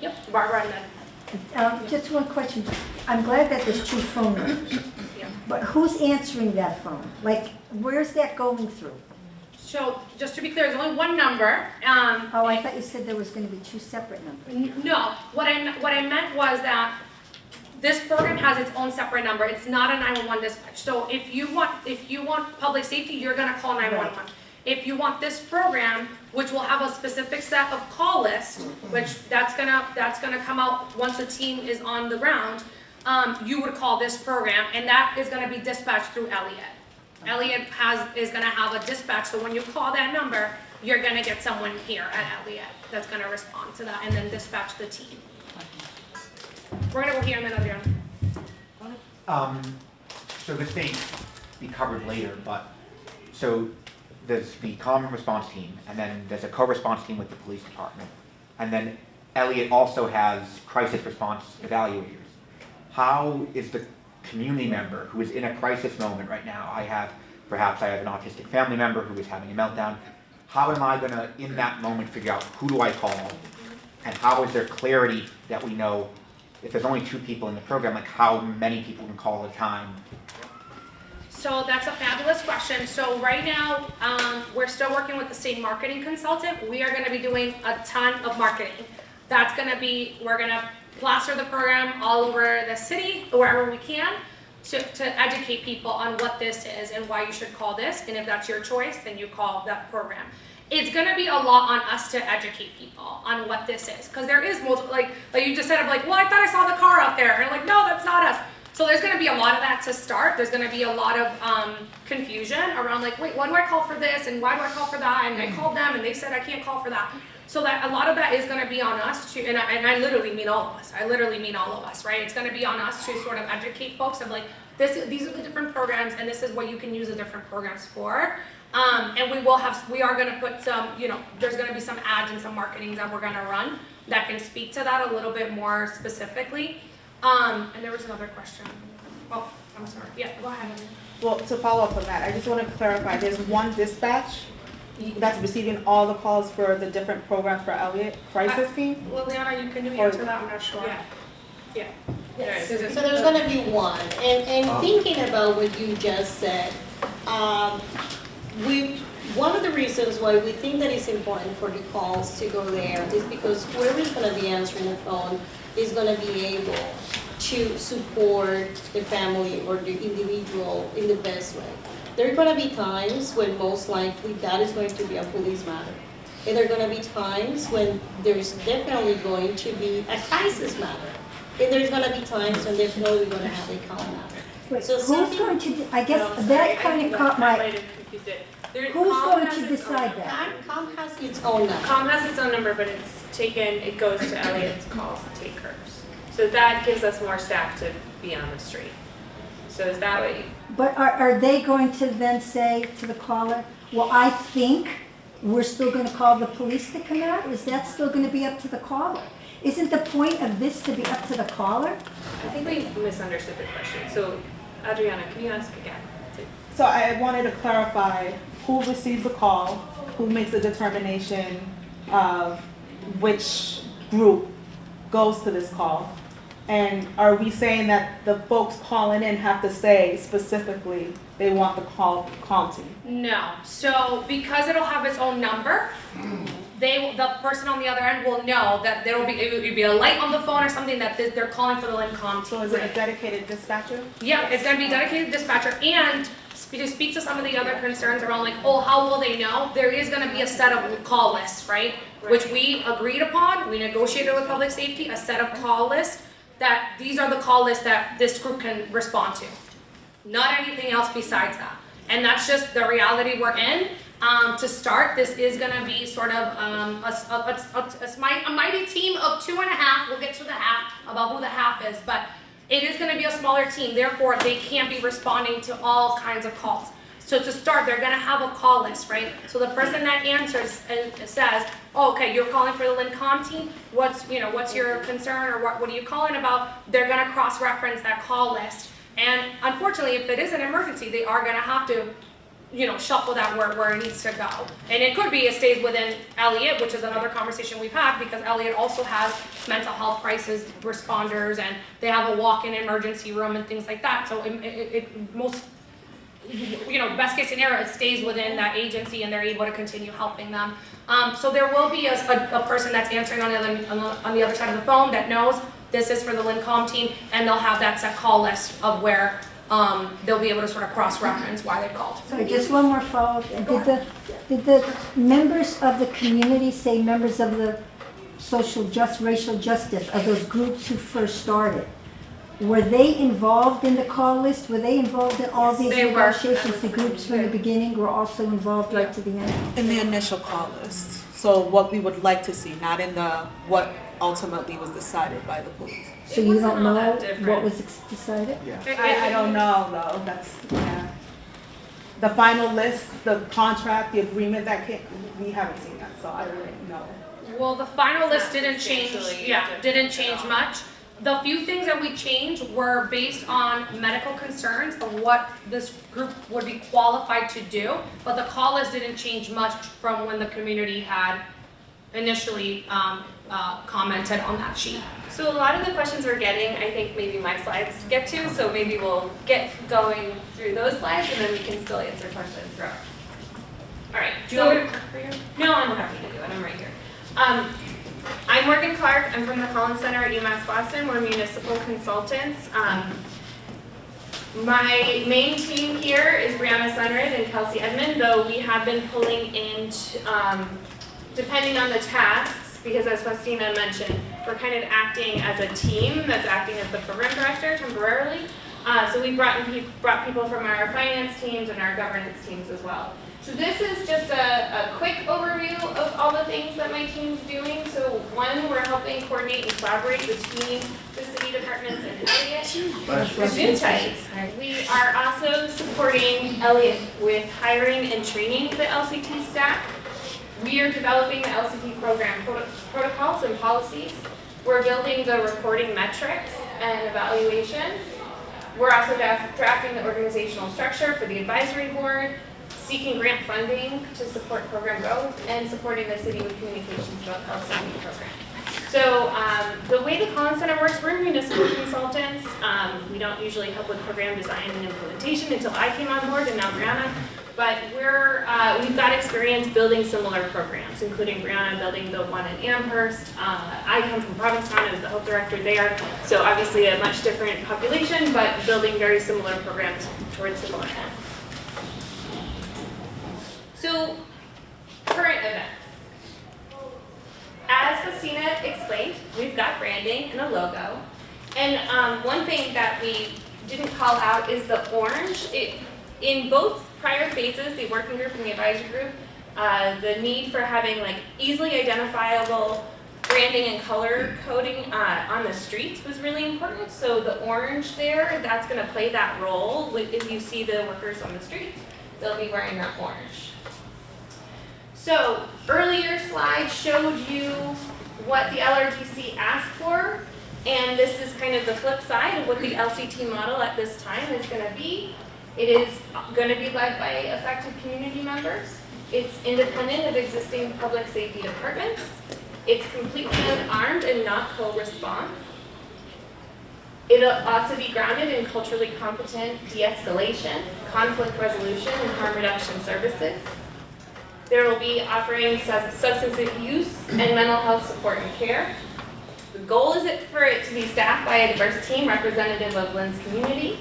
Yep, Barbara and then. Just one question. I'm glad that there's 2 phone numbers. Yeah. But who's answering that phone? Like, where's that going through? So, just to be clear, there's only 1 number. Oh, I thought you said there was going to be 2 separate numbers. No, what I meant was that this program has its own separate number. It's not a 911 dispatch. So if you want public safety, you're going to call 911. Right. If you want this program, which will have a specific set of call list, which that's gonna come out once the team is on the ground, you would call this program, and that is going to be dispatched through Eliot. Eliot is going to have a dispatch, so when you call that number, you're going to get someone here at Eliot that's going to respond to that and then dispatch the team. We're going to go here and then Adriana. So this may be covered later, but so there's the common response team, and then there's a co-response team with the police department, and then Eliot also has crisis response evaluators. How is the community member who is in a crisis moment right now, perhaps I have an autistic family member who is having a meltdown, how am I going to, in that moment, figure out who do I call, and how is there clarity that we know, if there's only 2 people in the program, like how many people can call at a time? So that's a fabulous question. So right now, we're still working with the state marketing consultant. We are going to be doing a ton of marketing. That's going to be, we're going to plaster the program all over the city, wherever we can, to educate people on what this is and why you should call this. And if that's your choice, then you call that program. It's going to be a lot on us to educate people on what this is. Because there is multiple, like you just said, I'm like, well, I thought I saw the car out there. And I'm like, no, that's not us. So there's going to be a lot of that to start. There's going to be a lot of confusion around like, wait, when do I call for this? And why do I call for that? And I called them and they said I can't call for that. So that a lot of that is going to be on us to, and I literally mean all of us. I literally mean all of us, right? It's going to be on us to sort of educate folks of like, these are the different programs and this is what you can use the different programs for. And we are going to put some, there's going to be some ads and some marketing that we're going to run that can speak to that a little bit more specifically. And there was another question. Oh, I'm sorry. Yeah, go ahead. Well, to follow up on that, I just want to clarify, there's one dispatch that's receiving all the calls for the different programs for Eliot crisis team? Liliana, you can answer that, I'm not sure. Yeah. Yes. So there's going to be one. And thinking about what you just said, one of the reasons why we think that it's important for the calls to go there is because whoever is going to be answering the phone is going to be able to support the family or the individual in the best way. There are going to be times when most likely that is going to be a police matter. And there are gonna be times when there's definitely going to be a crisis matter. And there's gonna be times when there's no, we're gonna have a calm matter. Wait, So who's something- going to, I guess No, sorry, that I kind think of that caught my, highlighted confused it. who's COM going has to its own decide number. that? COM has its own number. COM has its own number, but it goes to Eliot's call takers. So that gives us more staff to be on the street. So is that what you? But are they going to then say to the caller, well, I think we're still gonna call the police to come out? Is that still gonna be up to the caller? Isn't the point of this to be up to the caller? I think we misunderstood the question. So Adriana, can you ask again? So I wanted to clarify who receives the call, who makes the determination of which group goes to this call. And are we saying that the folks calling in have to say specifically they want the calm team? No, so because it'll have its own number, the person on the other end will know that it would be a light on the phone or something that they're calling for the Lynn Calm Team. So is it a dedicated dispatcher? Yeah, it's gonna be dedicated dispatcher, and to speak to some of the other concerns around like, oh, how will they know? There is gonna be a set of call lists, right? Which we agreed upon, we negotiated with public safety, a set of call lists, that these are the call lists that this group can respond to. Not anything else besides that. And that's just the reality we're in. To start, this is gonna be sort of a mighty team of 2.5. We'll get to the half, about who the half is, but it is gonna be a smaller team. Therefore, they can't be responding to all kinds of calls. So to start, they're gonna have a call list, right? So the person that answers and says, oh, okay, you're calling for the Lynn Calm Team. What's your concern, or what are you calling about? They're gonna cross-reference that call list. And unfortunately, if it is an emergency, they are gonna have to, shuffle that where it needs to go. And it could be it stays within Eliot, which is another conversation we've had, because Eliot also has mental health crisis responders, and they have a walk-in emergency room and things like that. So best case scenario, it stays within that agency and they're able to continue helping them. So there will be a person that's answering on the other side of the phone that knows this is for the Lynn Calm Team, and they'll have that set call list of where they'll be able to sort of cross-reference why they called. Sorry, just one more follow-up. Did the members of the community say members of the racial justice, of those groups who first started? Were they involved in the call list? Were they involved in all these negotiations? The groups from the beginning were also involved right to the end? In the initial call list. So what we would like to see, not in what ultimately was decided by the police. So you don't know what was decided? I don't know though, the final list, the contract, the agreement that came, we haven't seen that, so I don't know. Well, the final list didn't change much. The few things that we changed were based on medical concerns of what this group would be qualified to do, but the call list didn't change much from when the community had initially commented on that sheet. So a lot of the questions we're getting, I think maybe my slides get to, so maybe we'll get going through those slides and then we can still answer questions throughout. All right. Do you want me to click for you? No, I'm happy to do it. I'm right here. I'm Morgan Clark. I'm from the Collins Center at UMass Boston. We're municipal consultants. My main team here is Brianna Sunrid and Kelsey Edmond, though we have been pulling in, depending on the tasks, because as Faustina mentioned, we're kind of acting as a team that's acting as the program director temporarily. So we brought people from our finance teams and our governance teams as well. So this is just a quick overview of all the things that my team's doing. So one, we're helping coordinate and collaborate between the city departments and Eliot. We are also supporting Eliot with hiring and training the LCT staff. We are developing the LCT program protocols and policies. We're building the reporting metrics and evaluation. We're also drafting the organizational structure for the advisory board, seeking grant funding to support program growth, and supporting the city with communications about the LCT program. So the way the Collins Center works, we're municipal consultants. We don't usually help with program design and implementation until I came on board, and now Brianna. But we've got experience building similar programs, including Brianna building the one in Amherst. I come from Provincetown as the health director there, so obviously a much different population, but building very similar programs towards similar ends. So, current events. we've got branding and a logo. And one thing that we didn't call out is the orange. In both prior phases, the working group and the advisory group, the need for having like easily identifiable branding and color coding on the streets was really important. So the orange there, that's going to play that role. If you see the workers on the streets, they'll be wearing that orange. So earlier slide showed you what the LRGC asked for, and this is kind of the flip side of what the LCT model at this time is going to be. It is going to be led by effective community members. It's independent of existing public safety departments. It's completely unarmed and not co-response. It'll also be grounded in culturally competent de-escalation, conflict resolution, and harm reduction services. There will be offering substance abuse and mental health support and care. The goal is for it to be staffed by a diverse team representative of Lynn's community.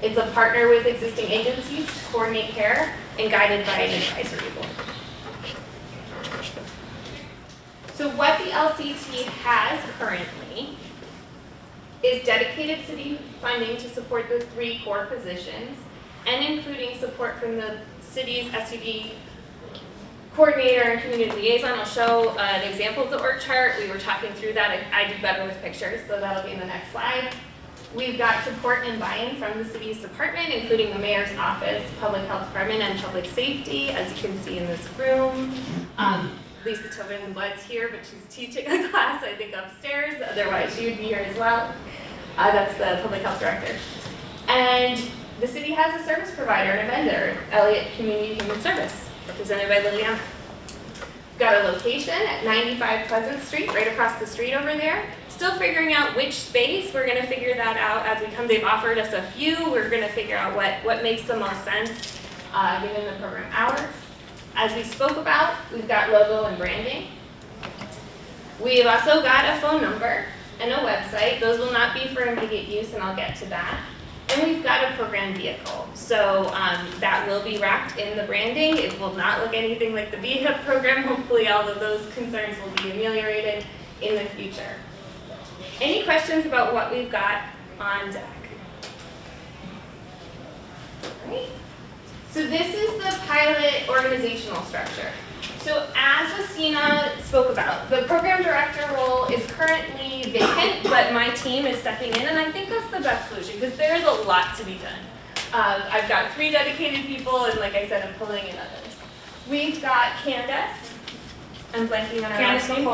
It's a partner with existing agencies to coordinate care and guided by an advisory board. So what the LCT has currently is dedicated city funding to support the 3 core positions, and including support from the city's SUD coordinator and community liaison. I'll show an example of the org chart. We were talking through that. I do better with pictures, so that'll be in the next slide. We've got support and buy-in from the city's department, including the mayor's office, public health department, and public safety, as you can see in this room. Lisa Tobin was here, but she's teaching a class, I think, upstairs. Otherwise, she would be here as well. That's the public health director. And the city has a service provider and a vendor, Eliot Community Human Services, represented by Liliana. We've got a location at 95 Pleasant Street, right across the street over there. Still figuring out which space. We're going to figure that out as we come. They've offered us a few. We're going to figure out what makes the most sense given the program hours. As we spoke about, we've got logo and branding. We've also got a phone number and a website. Those will not be for immediate use, and I'll get to that. And we've got a program vehicle. So that will be wrapped in the branding. It will not look anything like the VHIP program. Hopefully all of those concerns will be ameliorated in the future. Any questions about what we've got on deck? All right. So this is the pilot organizational structure. So as Faustina spoke about, the program director role is currently vacant, but my team is stepping in, and I think that's the best solution because there is a lot to be done. I've got 3 dedicated people, and like I said, I'm pulling in others. We've got Candace. I'm blanking on her last name.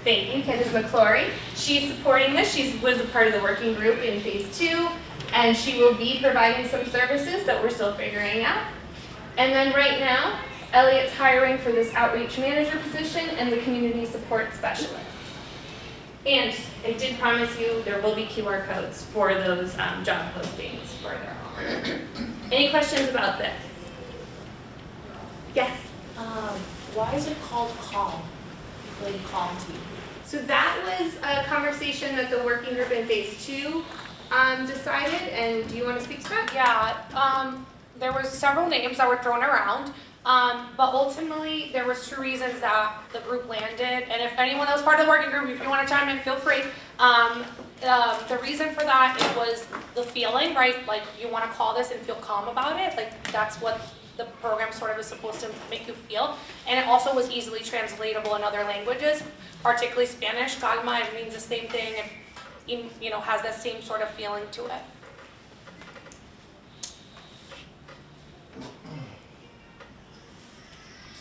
Thank you, Candace McClory. She's supporting this. She was a part of the working group in phase 2, and she will be providing some services that we're still figuring out. And then right now, Eliot's hiring for this outreach manager position and the community support specialist. And I did promise you there will be QR codes for those job postings further on. Any questions about this? Yes? Why is it called Calm? Lynn Calm Team. So that was a conversation that the working group in phase 2 decided, and do you want to speak to that? Yeah, there was several names that were thrown around, but ultimately there was 2 reasons that the group landed, and if anyone that was part of the working group, if you want to chime in, feel free. The reason for that, it was the feeling, right? Like you want to call this and feel calm about it, like that's what the program sort of is supposed to make you feel, and it also was easily translatable in other languages, particularly Spanish. Calma, it means the same thing, and you know, has that same sort of feeling to it.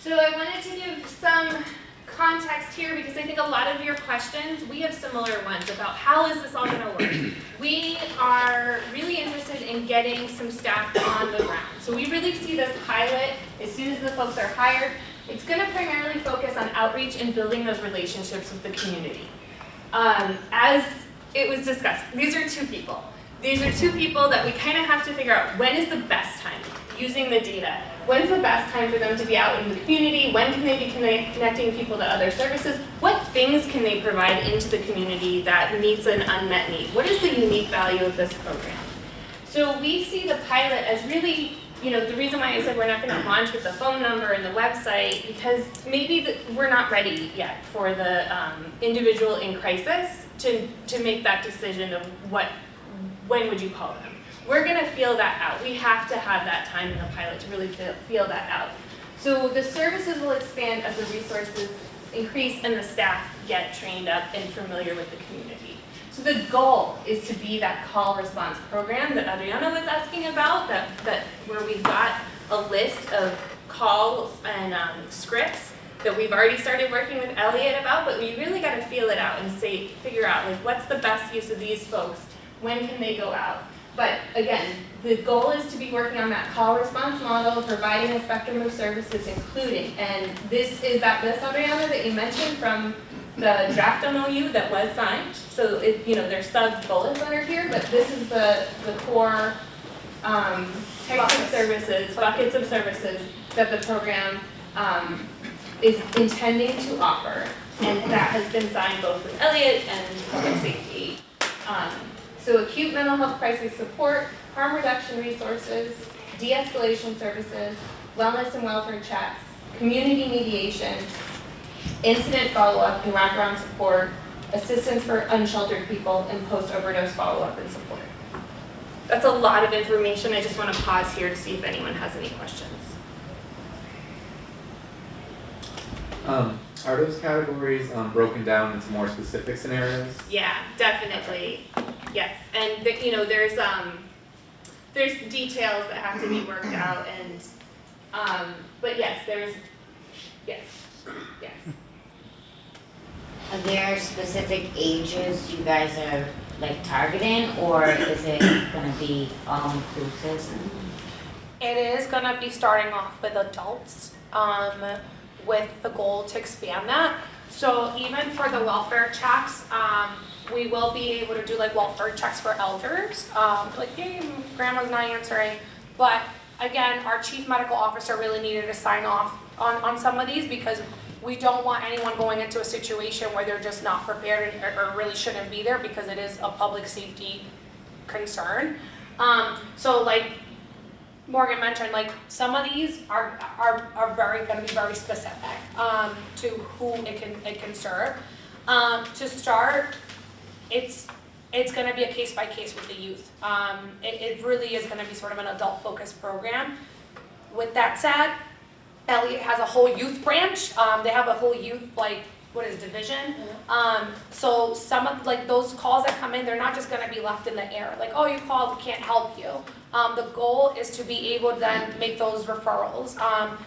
So I wanted to give some context here because I think a lot of your questions, we have similar ones about how is this all going to work. We are really interested in getting some staff on the ground. So we really see this pilot, as soon as the folks are hired, it's going to primarily focus on outreach and building those relationships with the community. As it was discussed, these are 2 people. These are 2 people that we kind of have to figure out when is the best time using the data. When's the best time for them to be out in the community? When can they be connecting people to other services? What things can they provide into the community that meets an unmet need? What is the unique value of this program? So we see the pilot as really the reason why I said we're not gonna launch with the phone number and the website, because maybe we're not ready yet for the individual in crisis to make that decision of when would you call them. We're gonna feel that out. We have to have that time in the pilot to really feel that out. So the services will expand as the resources increase and the staff get trained up and familiar with the community. So the goal is to be that call response program that Adriana was asking about, that where we've got a list of calls and scripts that we've already started working with Eliot about, but we really got to feel it out and figure out like what's the best use of these folks, when can they go out. But again, the goal is to be working on that call response model, providing a spectrum of services, including, and this is that list, Adriana, that you mentioned from the draft MOU that was signed. So there's sub bullets under here, but this is the core types of services, buckets of services that the program is intending to offer, and that has been signed both with Eliot and public safety. So acute mental health crisis support, harm reduction resources, de-escalation services, wellness and welfare checks, community mediation, incident follow-up and wraparound support, assistance for unsheltered people, and post-overdose follow-up and support. That's a lot of information. I just want to pause here to see if anyone has any questions. Are those categories broken down into more specific scenarios? Yeah, definitely. Yes, and there's details that have to be worked out, and but yes, yes. Are there specific ages you guys are like targeting, or is it gonna be all inclusive? It is gonna be starting off with adults, with the goal to expand that. So even for the welfare checks, we will be able to do like welfare checks for elders, like, hey, grandma's not answering. But again, our chief medical officer really needed to sign off on some of these, because we don't want anyone going into a situation where they're just not prepared or really shouldn't be there, because it is a public safety concern. So like Morgan mentioned, like some of these are going to be very specific to who it can serve. To start, it's going to be a case by case with the youth. It really is going to be sort of an adult focused program. With that said, Eliot has a whole youth branch. They have a whole youth division. So some of those calls that come in, they're not just going to be left in the air. Like, oh, you called, we can't help you. The goal is to be able to then make those referrals,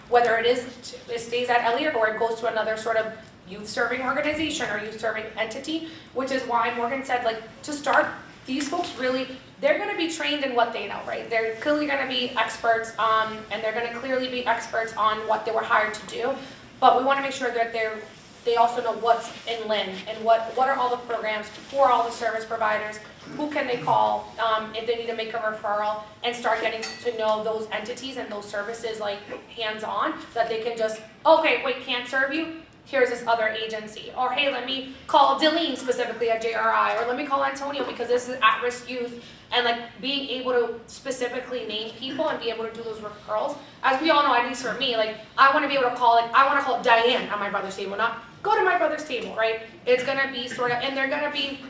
whether it stays at Eliot or it goes to another sort of youth serving organization or youth serving entity, which is why Morgan said, to start, these folks really, they're going to be trained in what they know, right? They're clearly going to be experts, and they're going to clearly be experts on what they were hired to do. But we want to make sure that they also know what's in Lynn and what are all the programs for all the service providers, who can they call if they need to make a referral, and start getting to know those entities and those services hands-on, that they can just, okay, wait, can't serve you? Here's this other agency. Or hey, let me call Deline specifically at JRI, or let me call Antonio because this is at-risk youth. And being able to specifically name people and be able to do those referrals. As we all know, at least for me, I want to be able to call, I want to call Diane at my brother's table, not go to my brother's table, right? It's going to be sort of, and they're going to be,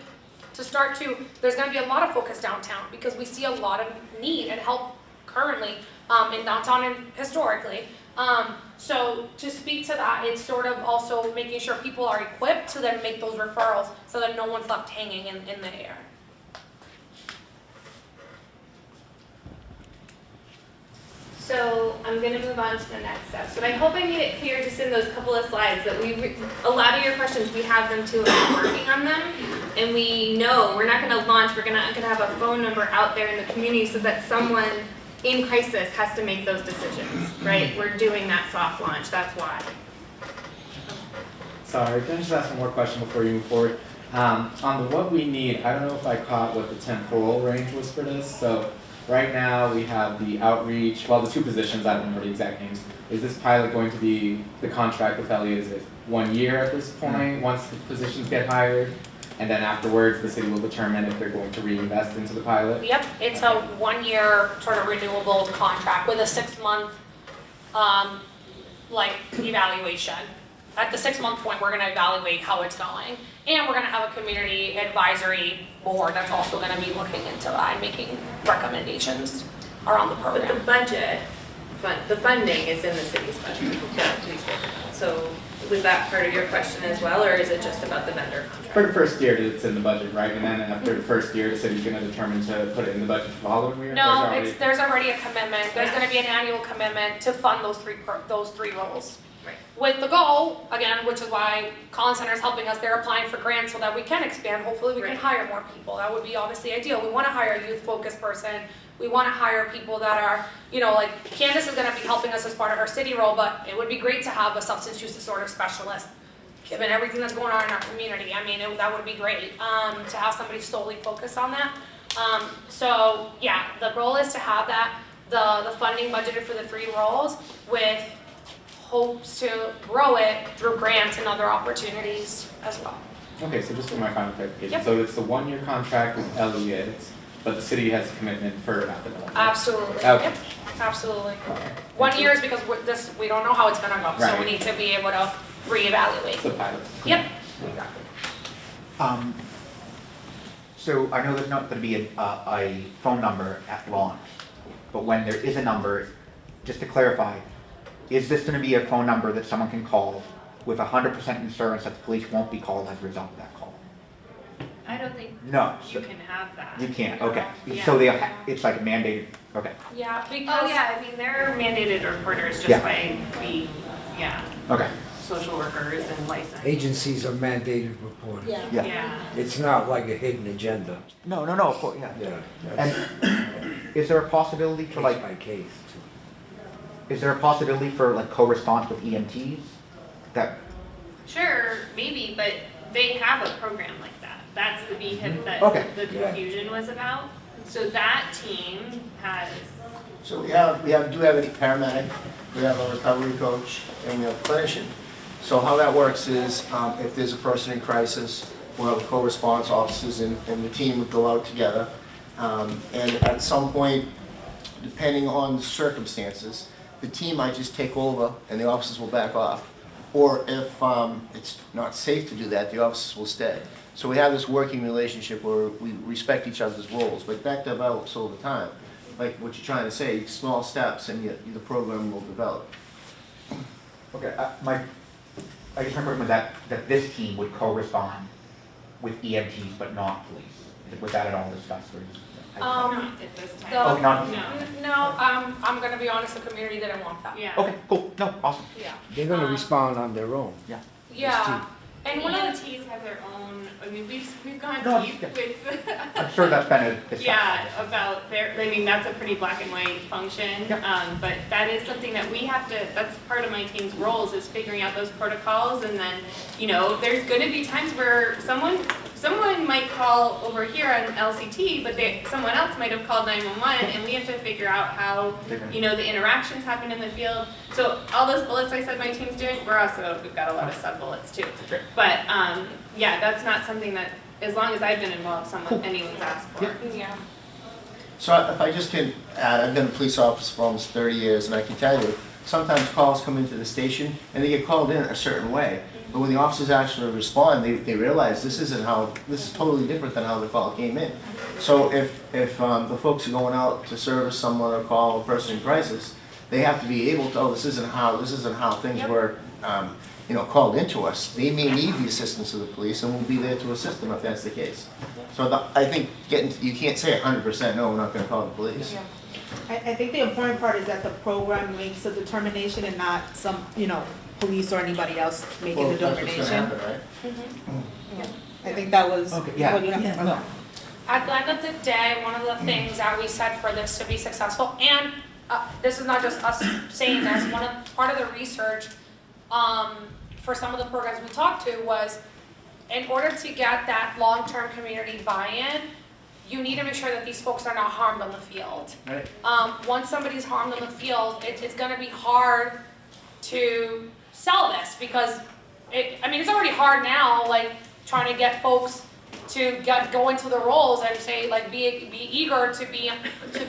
there's going to be a lot of focus downtown, because we see a lot of need and help currently in downtown and historically. So to speak to that, it's sort of also making sure people are equipped to then make those referrals so that no one's left hanging in the air. So I'm going to move on to the next steps, but I hope I made it clear just in those couple of slides that a lot of your questions, we have them too, and we're working on them, and we know we're not going to launch, we're going to have a phone number out there in the community so that someone in crisis has to make those decisions, right? We're doing that soft launch, that's why. Sorry, can I just ask one more question before you move forward? On the what we need, I don't know if I caught what the temporal range was for this. So right now we have the outreach, well, the two positions, I don't remember the exact names. Is this pilot going to be the contract with Eliot? Is it 1 year at this point, once the positions get hired? and then afterwards, the city will determine if they're going to reinvest into the pilot? Yep, it's a 1-year sort of renewable contract with a 6-month, evaluation. At the 6-month point, we're gonna evaluate how it's going. And we're gonna have a community advisory board that's also gonna be looking into that and making recommendations around the program. But the budget, the funding is in the city's budget, to be clear. So was that part of your question as well, or is it just about the vendor contract? For the first year, it's in the budget, right? And then after the first year, the city's gonna determine to put it in the budget for the following year? No, there's already a commitment. There's gonna be an annual commitment to fund those three roles. Right. With the goal, again, which is why Collins Center is helping us, they're applying for grants so that we can expand. Hopefully we can hire more people. That would be obviously ideal. We wanna hire a youth-focused person. We wanna hire people that are, Candace is gonna be helping us as part of her city role, but it would be great to have a substance use disorder specialist, given everything that's going on in our community. I mean, that would be great, to have somebody solely focused on that. So yeah, the goal is to have that, the funding budgeted for the 3 roles with hopes to grow it through grants and other opportunities as well. Okay, so just for my final clarification, Yep. so it's the 1-year contract with Eliot, but the city has a commitment for another 1 year? Absolutely. Okay. Yep, absolutely. 1 year is because we don't know how it's gonna go, so we Right. need to be able to reevaluate. It's a pilot. Yep. So I know there's not going to be a phone number at launch, but when there is a number, just to clarify, is this going to be a phone number that someone can call with 100% insurance that the police won't be called as a result of that call? I don't think No. you can have that. You can't, okay. Yeah. So it's like mandated, okay. Yeah, because. Oh, yeah, I mean, they're mandated reporters just Yeah. by being, Okay. social workers and licensed. Agencies are mandated reporters. Yeah. It's not like a hidden agenda. No, of course, yeah. Yeah. And is there a possibility for Case by case. is there a possibility for co-response with EMTs? That, Sure, maybe, but they have a program like that. That's the BHIP that Okay. the confusion was about. So that team has, So we do have a paramedic, we have a recovery coach, and we have a clinician. So how that works is, if there's a person in crisis, we'll have co-response officers and the team would go out together. And at some point, depending on the circumstances, the team might just take over and the officers will back off. Or if it's not safe to do that, the officers will stay. So we have this working relationship where we respect each other's roles, but that develops over time. Like what you're trying to say, small steps and the program will develop. okay, I just remember that this team would co-respond with EMTs but not police. Was that at all discussed? Or not at this time. Oh, not- No, I'm gonna be honest, the community didn't want that. Yeah. Okay, cool, no, awesome. Yeah. They're gonna respond on their own. Yeah. Yeah, and one of the EMTs have their own, I mean, we've gone No, deep yeah. with. I'm sure that's been a discussion. Yeah, about that's a pretty black and white function. But that is something that we have to, that's part of my team's roles is figuring out those protocols. And then, there's gonna be times where someone might call over here on LCT, but someone else might have called 911 and we have to figure out how, the interactions happen in the field. So all those bullets I said my team's doing, we've got a lot of sub bullets too. But that's not something that, as long as I've been involved, anyone's asked for. Yeah. So if I just can add, I've been a police officer for almost 30 years, and I can tell you, sometimes calls come into the station and they get called in a certain way. But when the officers actually respond, they realize this is totally different than how the call came in. So if the folks are going out to service someone or call a person in crisis, they have to be able to, this isn't how things were called into us. They may need the assistance of the police and we'll be there to assist them if that's the case. So I think you can't say 100% no, we're not gonna call the police. Yeah. I think the important part is that the program makes a determination and not some, police or anybody else making the That's what's determination. gonna happen, right? I think that was Okay, what yeah. you know. At the end of the day, one of the things that we said for this to be successful, and this is not just us saying this, part of the research for some of the programs we talked to was, in order to get that long-term community buy-in, you need to make sure that these folks are not harmed on the field. Right. Once somebody's harmed on the field, it's gonna be hard to sell this because it's already hard now, trying to get folks to go into the roles and say, like, be eager to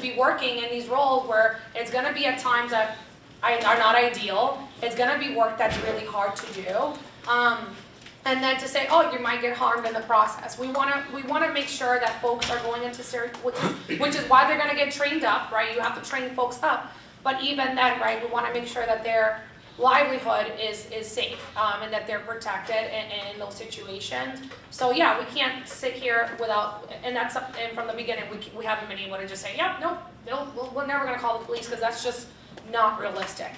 be working in these roles where it's gonna be at times that are not ideal. It's gonna be work that's really hard to do. And then to say, oh, you might get harmed in the process. We wanna make sure that folks are going into serious, which is why they're gonna get trained up, right? You have to train folks up. But even then, right, we wanna make sure that their livelihood is safe, and that they're protected in those situations. So yeah, we can't sit here without, and from the beginning, we haven't been able to just say, yep, nope, we're never gonna call the police, because that's just not realistic.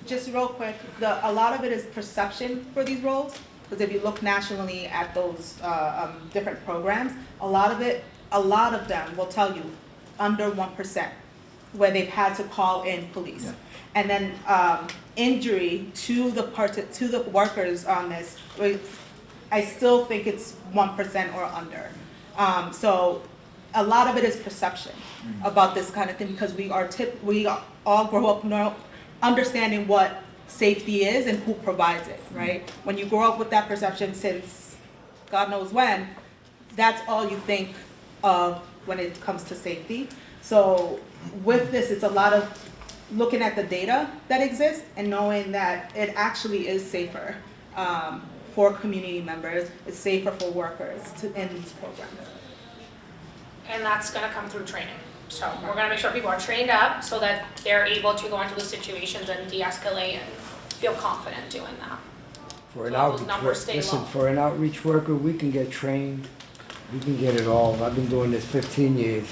Just real quick, a lot of it is perception for these roles, because if you look nationally at those different programs, a lot of them will tell you under 1% where they've had to call in police. Yeah. And then injury to the workers on this, I still think it's 1% or under. So a lot of it is perception about this kind of thing, because we all grow up understanding what safety is and who provides it, right? When you grow up with that perception since God knows when, that's all you think of when it comes to safety. So with this, it's a lot of looking at the data that exists and knowing that it actually is safer for community members, it's safer for workers in these programs. And that's gonna come through training. So we're gonna make sure people are trained up so that they're able to go into those situations and de-escalate and feel confident doing that. For an So those numbers stay listen, low. for an outreach worker, we can get trained, we can get it all. I've been doing this 15 years.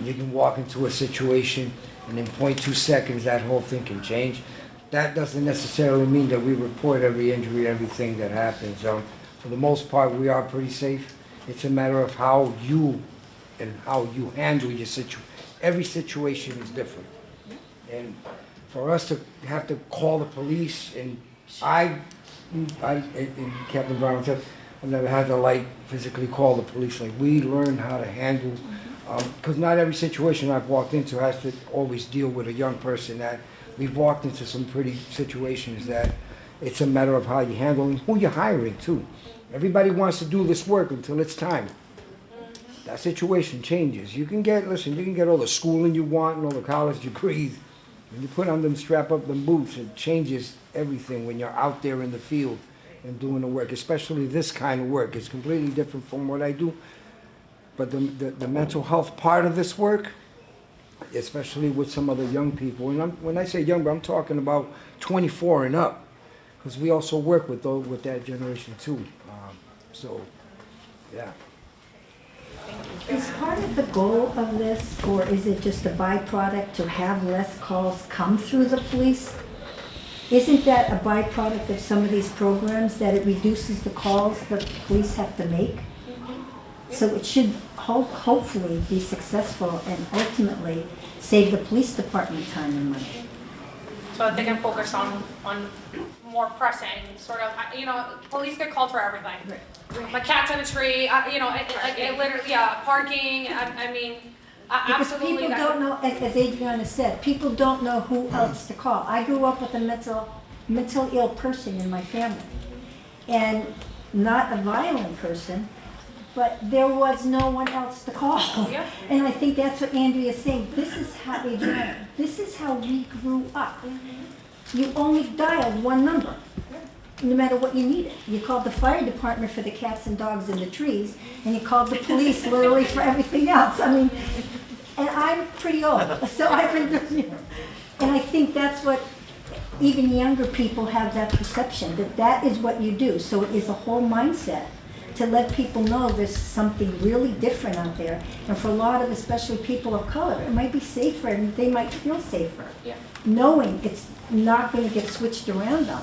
You can walk into a situation and in 0.2 seconds that whole thing can change. That doesn't necessarily mean that we report every injury, everything that happens. For the most part, we are pretty safe. It's a matter of how you handle your situation. Every situation is different. And for us to have to call the police, and and Captain Brown said, I've never had to physically call the police. We learn how to handle, because not every situation I've walked into has to always deal with a young person. That we've walked into some pretty situations that it's a matter of how you handle and who you're hiring too. Everybody wants to do this work until it's time. That situation changes. You can get all the schooling you want and all the college degrees. When you put on them, strap up them boots, it changes everything when you're out there in the field and doing the work, especially this kind of work. It's completely different from what I do. But the mental health part of this work, especially with some of the young people, and when I say young, I'm talking about 24 and up, because we also work with that generation too. So, yeah. Is part of the goal of this, or is it just a byproduct to have less calls come through the police? Isn't that a byproduct of some of these programs, that it reduces the calls the police have to make? So it should hopefully be successful and ultimately save the police department time and money. So that they can focus on more pressing, sort of, police get called for everything. My cat's in a tree, it literally, parking, Because absolutely. people don't know, as Adriana said, people don't know who else to call. I grew up with a mental ill person in my family, and not a violent person, but there was no one else to call. Yeah. And I think that's what Andrea's saying. This is how, Adriana, this is how we grew up. You only dialed one number, no matter what you needed. You called the fire department for the cats and dogs in the trees, and you called the police literally for everything else. And I'm pretty old, so I've been doing, and I think that's what even younger people have, that perception, that is what you do. So it is a whole mindset to let people know there's something really different out there. And for a lot of, especially people of color, it might be safer and they might feel safer, knowing it's not going to get switched around on them.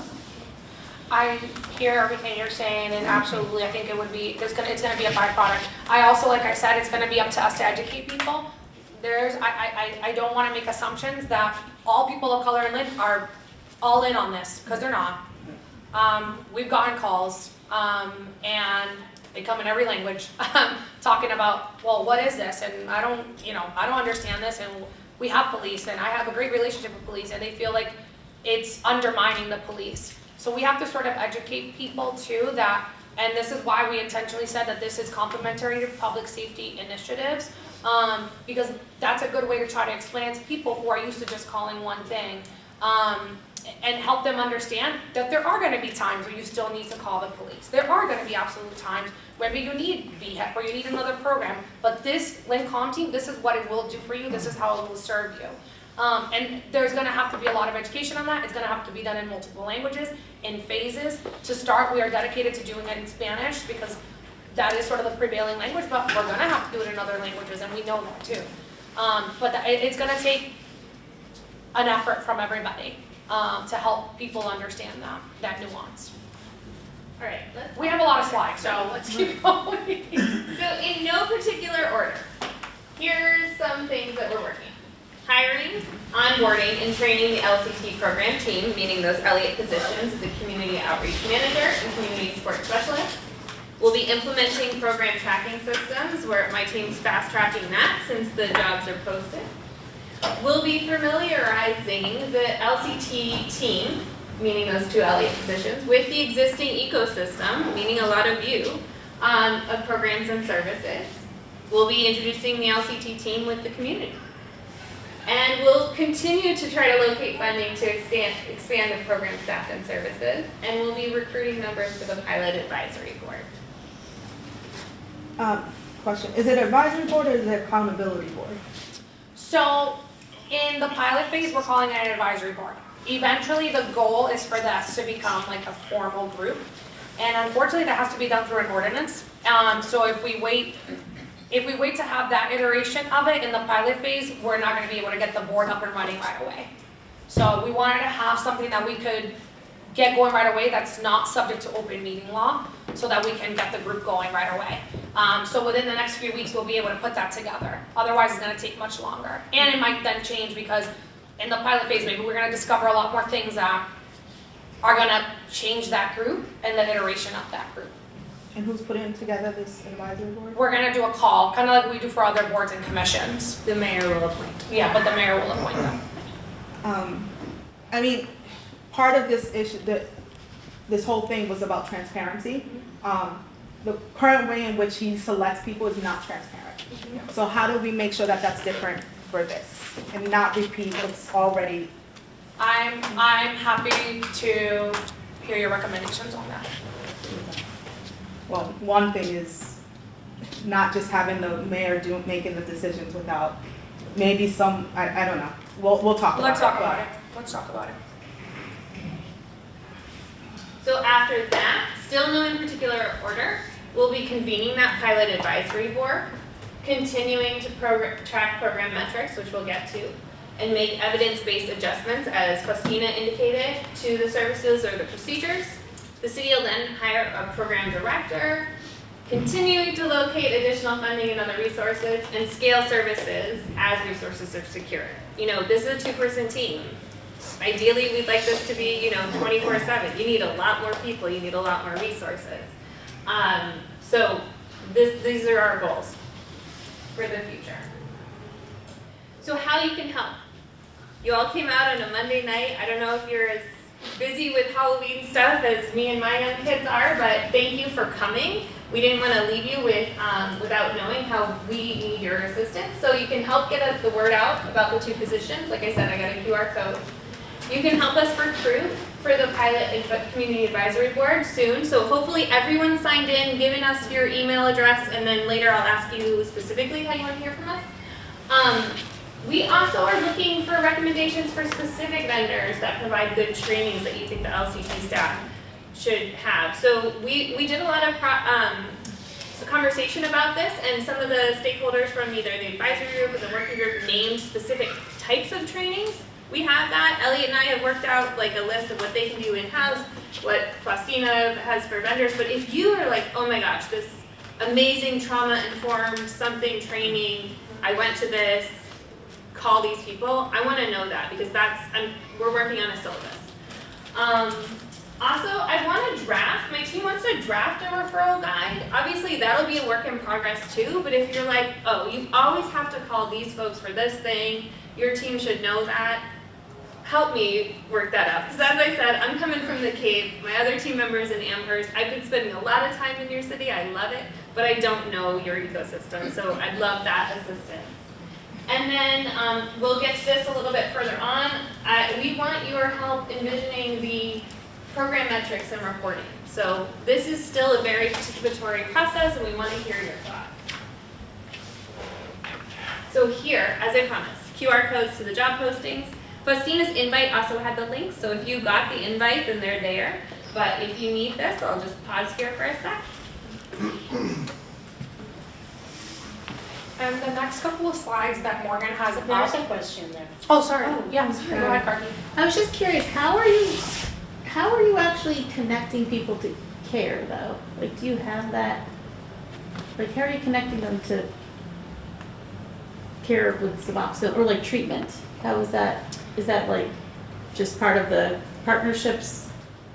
I hear everything you're saying, and absolutely, I think it would be, it's going to be a byproduct. I also, like I said, it's going to be up to us to educate people. I don't want to make assumptions that all people of color in Lynn are all in on this, because they're not. We've gotten calls, and they come in every language, talking about, well, what is this? And I don't understand this, and we have police, and I have a great relationship with police, and they feel like it's undermining the police. So we have to sort of educate people too that And this is why we intentionally said that this is complementary to public safety initiatives, because that's a good way to try to explain it to people who are used to just calling one thing, and help them understand that there are gonna be times where you still need to call the police. There are gonna be absolute times where maybe you need VHEP or you need another program, but this Lynn Calm Team, this is what it will do for you, this is how it will serve you. And there's gonna have to be a lot of education on that. It's gonna have to be done in multiple languages, in phases. To start, we are dedicated to doing it in Spanish because that is sort of the prevailing language, but we're gonna have to do it in other languages, and we know that too. It's gonna take an effort from everybody to help people understand that nuance. All right, We have a lot of slides, so let's keep going. So in no particular order, here's some things that we're working on. Hiring, onboarding, and training the LCT program team, meaning those Eliot positions as a community outreach manager and community support specialist. We'll be implementing program tracking systems where my team's fast tracking that since the jobs are posted. We'll be familiarizing the LCT team, meaning those two Eliot positions, with the existing ecosystem, meaning a lot of you, of programs and services. We'll be introducing the LCT team with the community. And we'll continue to try to locate funding to expand the program staff and services. And we'll be recruiting members for the pilot advisory board. Question, is it advisory board or is it accountability board? So in the pilot phase, we're calling it an advisory board. Eventually, the goal is for this to become like a formal group. And unfortunately, that has to be done through an ordinance. So if we wait to have that iteration of it in the pilot phase, we're not gonna be able to get the board up and running right away. So we wanted to have something that we could get going right away that's not subject to open meeting law, so that we can get the group going right away. So within the next few weeks, we'll be able to put that together. Otherwise, it's gonna take much longer. And it might then change because in the pilot phase, maybe we're gonna discover a lot more things that are gonna change that group and the iteration of that group. And who's putting together this advisory board? We're gonna do a call, kind of like we do for other boards and commissions. The mayor will appoint. Yeah, but the mayor will appoint them. I mean, part of this issue, this whole thing was about transparency. The current way in which he selects people is not transparent. So how do we make sure that that's different for this and not repeat what's already? I'm happy to hear your recommendations on that. Well, one thing is not just having the mayor making the decisions without maybe some, I don't know. We'll talk about it. Let's talk about it. Let's talk about it. So after that, still no in particular order, we'll be convening that pilot advisory board, continuing to track program metrics, which we'll get to, and make evidence-based adjustments, as Faustina indicated, to the services or the procedures. The City of Lynn hire a program director, continuing to locate additional funding and other resources, and scale services as resources are secured. You know, this is a two-person team. Ideally, we'd like this to be, 24/7. You need a lot more people. You need a lot more resources. So these are our goals for the future. So how you can help. You all came out on a Monday night. I don't know if you're as busy with Halloween stuff as me and my young kids are, but thank you for coming. We didn't want to leave you without knowing how we need your assistance. So you can help get the word out about the two positions. Like I said, I got a QR code. You can help us recruit for the pilot and community advisory board soon. So hopefully everyone signed in, given us your email address, and then later I'll ask you specifically how you want to hear from us. We also are looking for recommendations for specific vendors that provide good trainings that you think the LCT staff should have. So we did a lot of conversation about this, and some of the stakeholders from either the advisory group or the working group named specific types of trainings. We have that. Eliot and I have worked out like a list of what they can do in-house, what Faustina has for vendors. But if you are like, oh my gosh, this amazing trauma-informed something training, I went to this, call these people, I want to know that because we're working on a syllabus. Also, I want to draft, my team wants to draft a referral guide. Obviously, that'll be a work in progress too, but if you're like, oh, you always have to call these folks for this thing, your team should know that, help me work that out. Because as I said, I'm coming from the Cape. My other team members in Amherst. I've been spending a lot of time in your city. I love it, but I don't know your ecosystem. So I'd love that assistance. And then we'll get to this a little bit further on. We want your help envisioning the program metrics and reporting. So this is still a very participatory process, and we want to hear your thoughts. So here, as I promised, QR codes to the job postings. Faustina's invite also had the links, so if you got the invite, then they're there. But if you need this, I'll just pause here for a sec. And the next couple of slides that Morgan has up. There's a question there. Oh, sorry. Yeah, sorry. Go ahead, Carly. I was just curious, how are you actually connecting people to care though? Like, do you have that? Like, how are you connecting them to care with Suboxone or like treatment? How is that? Is that like just part of the partnerships?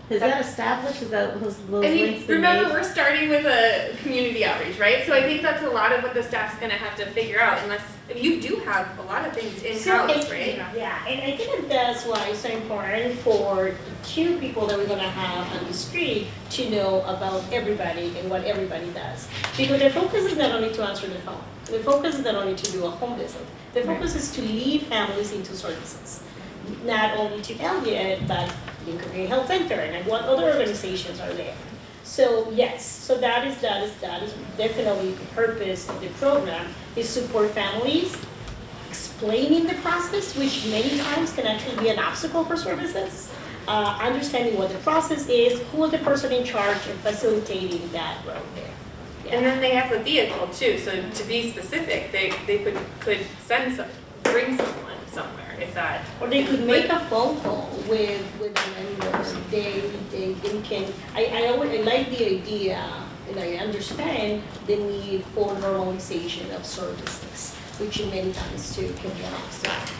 Is that established? Is that those links been remember made? we're starting with a community outreach, right? So I think that's a lot of what the staff's going to have to figure out. Unless you do have a lot of things in-house, right? Yeah, and I think that's why it's so important for two people that we're gonna have on the street to know about everybody and what everybody does. Because the focus is not only to answer the phone. The focus is not only to do a home visit. The focus is to lead families into services. Not only to Eliot, but the Community Health Center and what other organizations are there. So yes, so that is definitely the purpose of the program, is support families, explaining the process, which many times can actually be an obstacle for services, understanding what the process is, who is the person in charge of facilitating that road there. Yeah. And then they have the vehicle too. So to be specific, they could bring someone somewhere if that. Or they could make a phone call with a member. They can. I like the idea, and I understand the need for normalization of services, which in many times too can be an obstacle.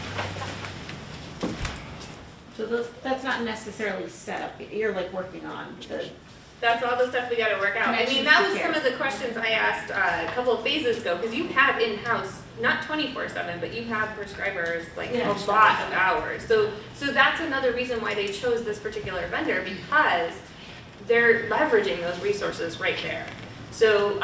So that's not necessarily set up. You're like working on the. That's all the stuff we got to work out. I mean, that was some of the questions I asked a couple of phases ago, because you have in-house, not 24/7, but you have prescribers like a lot of hours. So that's another reason why they chose this particular vendor, because they're leveraging those resources right there. So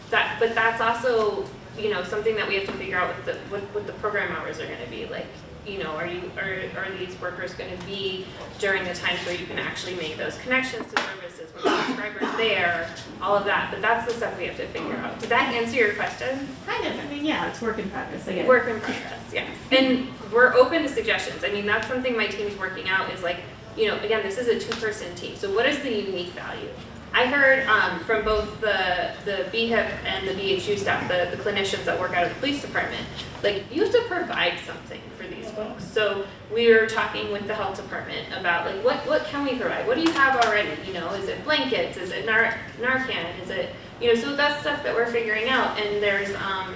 but that's also, you know, something that we have to figure out what the program hours are going to be like. You know, are these workers going to be during the times where you can actually make those connections to services when the subscriber's there, all of that. But that's the stuff we have to figure out. Did that answer your question? Kind of. I mean, yeah, it's work in progress. I get it. Work in progress, yes. And we're open to suggestions. I mean, that's something my team's working out is like, you know, again, this is a two-person team. So what is the unique value? I heard from both the BHIP and the BHU staff, the clinicians that work out of the police department, like, you have to provide something for these folks. So we were talking with the health department about like, what can we provide? What do you have already? You know, is it blankets? Is it Narcan? Is it, you know, so that's stuff that we're figuring out. And there's, I'm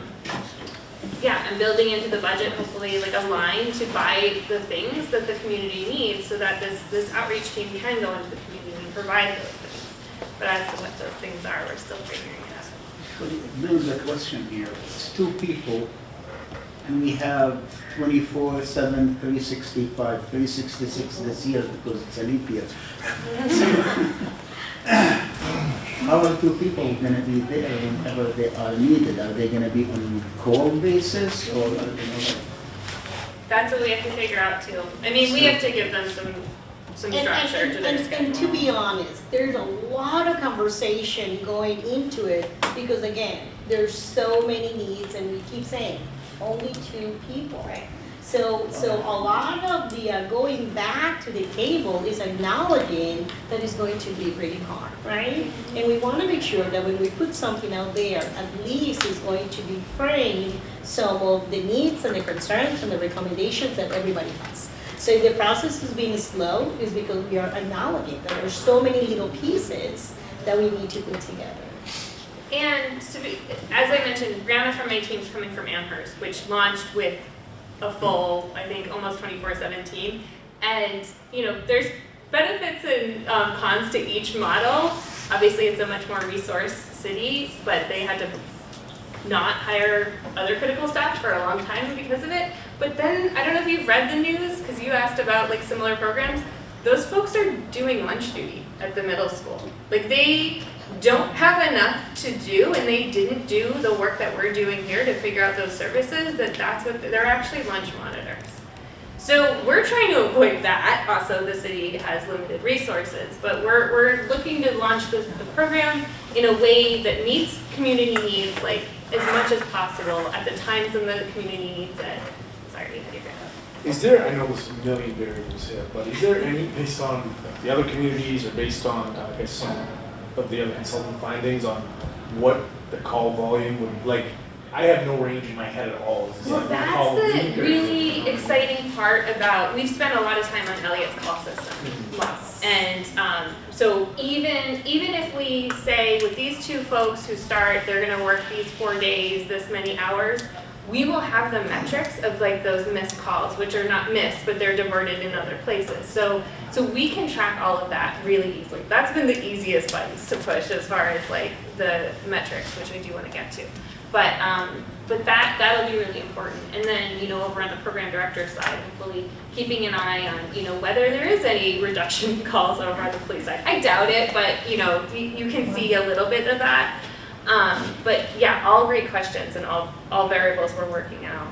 building into the budget, hopefully like a line to buy the things that the community needs so that this outreach team can go into the community and provide those things. But as to what those things are, we're still figuring it out. There's a question here. It's two people, and we have 24/7, 365, 366 this year because it's a leap year. How are two people going to be there whenever they are needed? Are they going to be on call basis, or are they not? That's what we have to figure out too. I mean, we have to give them some structure to their schedule. And to be honest, there's a lot of conversation going into it because again, there's so many needs and we keep saying, only two people. Right. So a lot of the going back to the table is acknowledging that it's going to be pretty hard, right? And we want to make sure that when we put something out there, at least it's going to be framed some of the needs and the concerns and the recommendations that everybody has. So if the process is being slow, is because we are acknowledging that there's so many little pieces that we need to put together. And to be, as I mentioned, Brianna from my team's coming from Amherst, which launched with a full, I think, almost 24/7 team. And, you know, there's benefits and cons to each model. Obviously, it's a much more resource city, but they had to not hire other critical staff for a long time because of it. But then, I don't know if you've read the news, because you asked about like similar programs, those folks are doing lunch duty at the middle school. Like they don't have enough to do, and they didn't do the work that we're doing here to figure out those services, that's what, they're actually lunch monitors. So we're trying to avoid that. Also, the city has limited resources, but we're looking to launch the program in a way that meets community needs like as much as possible at the times when the community needs it. Sorry, you had your hand up. Is there, I know there's a million variables here, but is there any, based on the other communities or based on, I guess, some of the other consultant findings on what the call volume would, like, I have no range in my head at all. Well, that's the really exciting part about, we've spent a lot of time on Eliot's call system. Lots. And so even if we say with these two folks who start, they're gonna work these 4 days, this many hours, we will have the metrics of like those missed calls, which are not missed, but they're diverted in other places. So we can track all of that really easily. That's been the easiest buttons to push as far as like the metrics, which I do want to get to. But that'll be really important. And then, over on the program director side, hopefully keeping an eye on, whether there is any reduction in calls over on the police side. I doubt it, but you can see a little bit of that. But yeah, all great questions and all variables we're working out.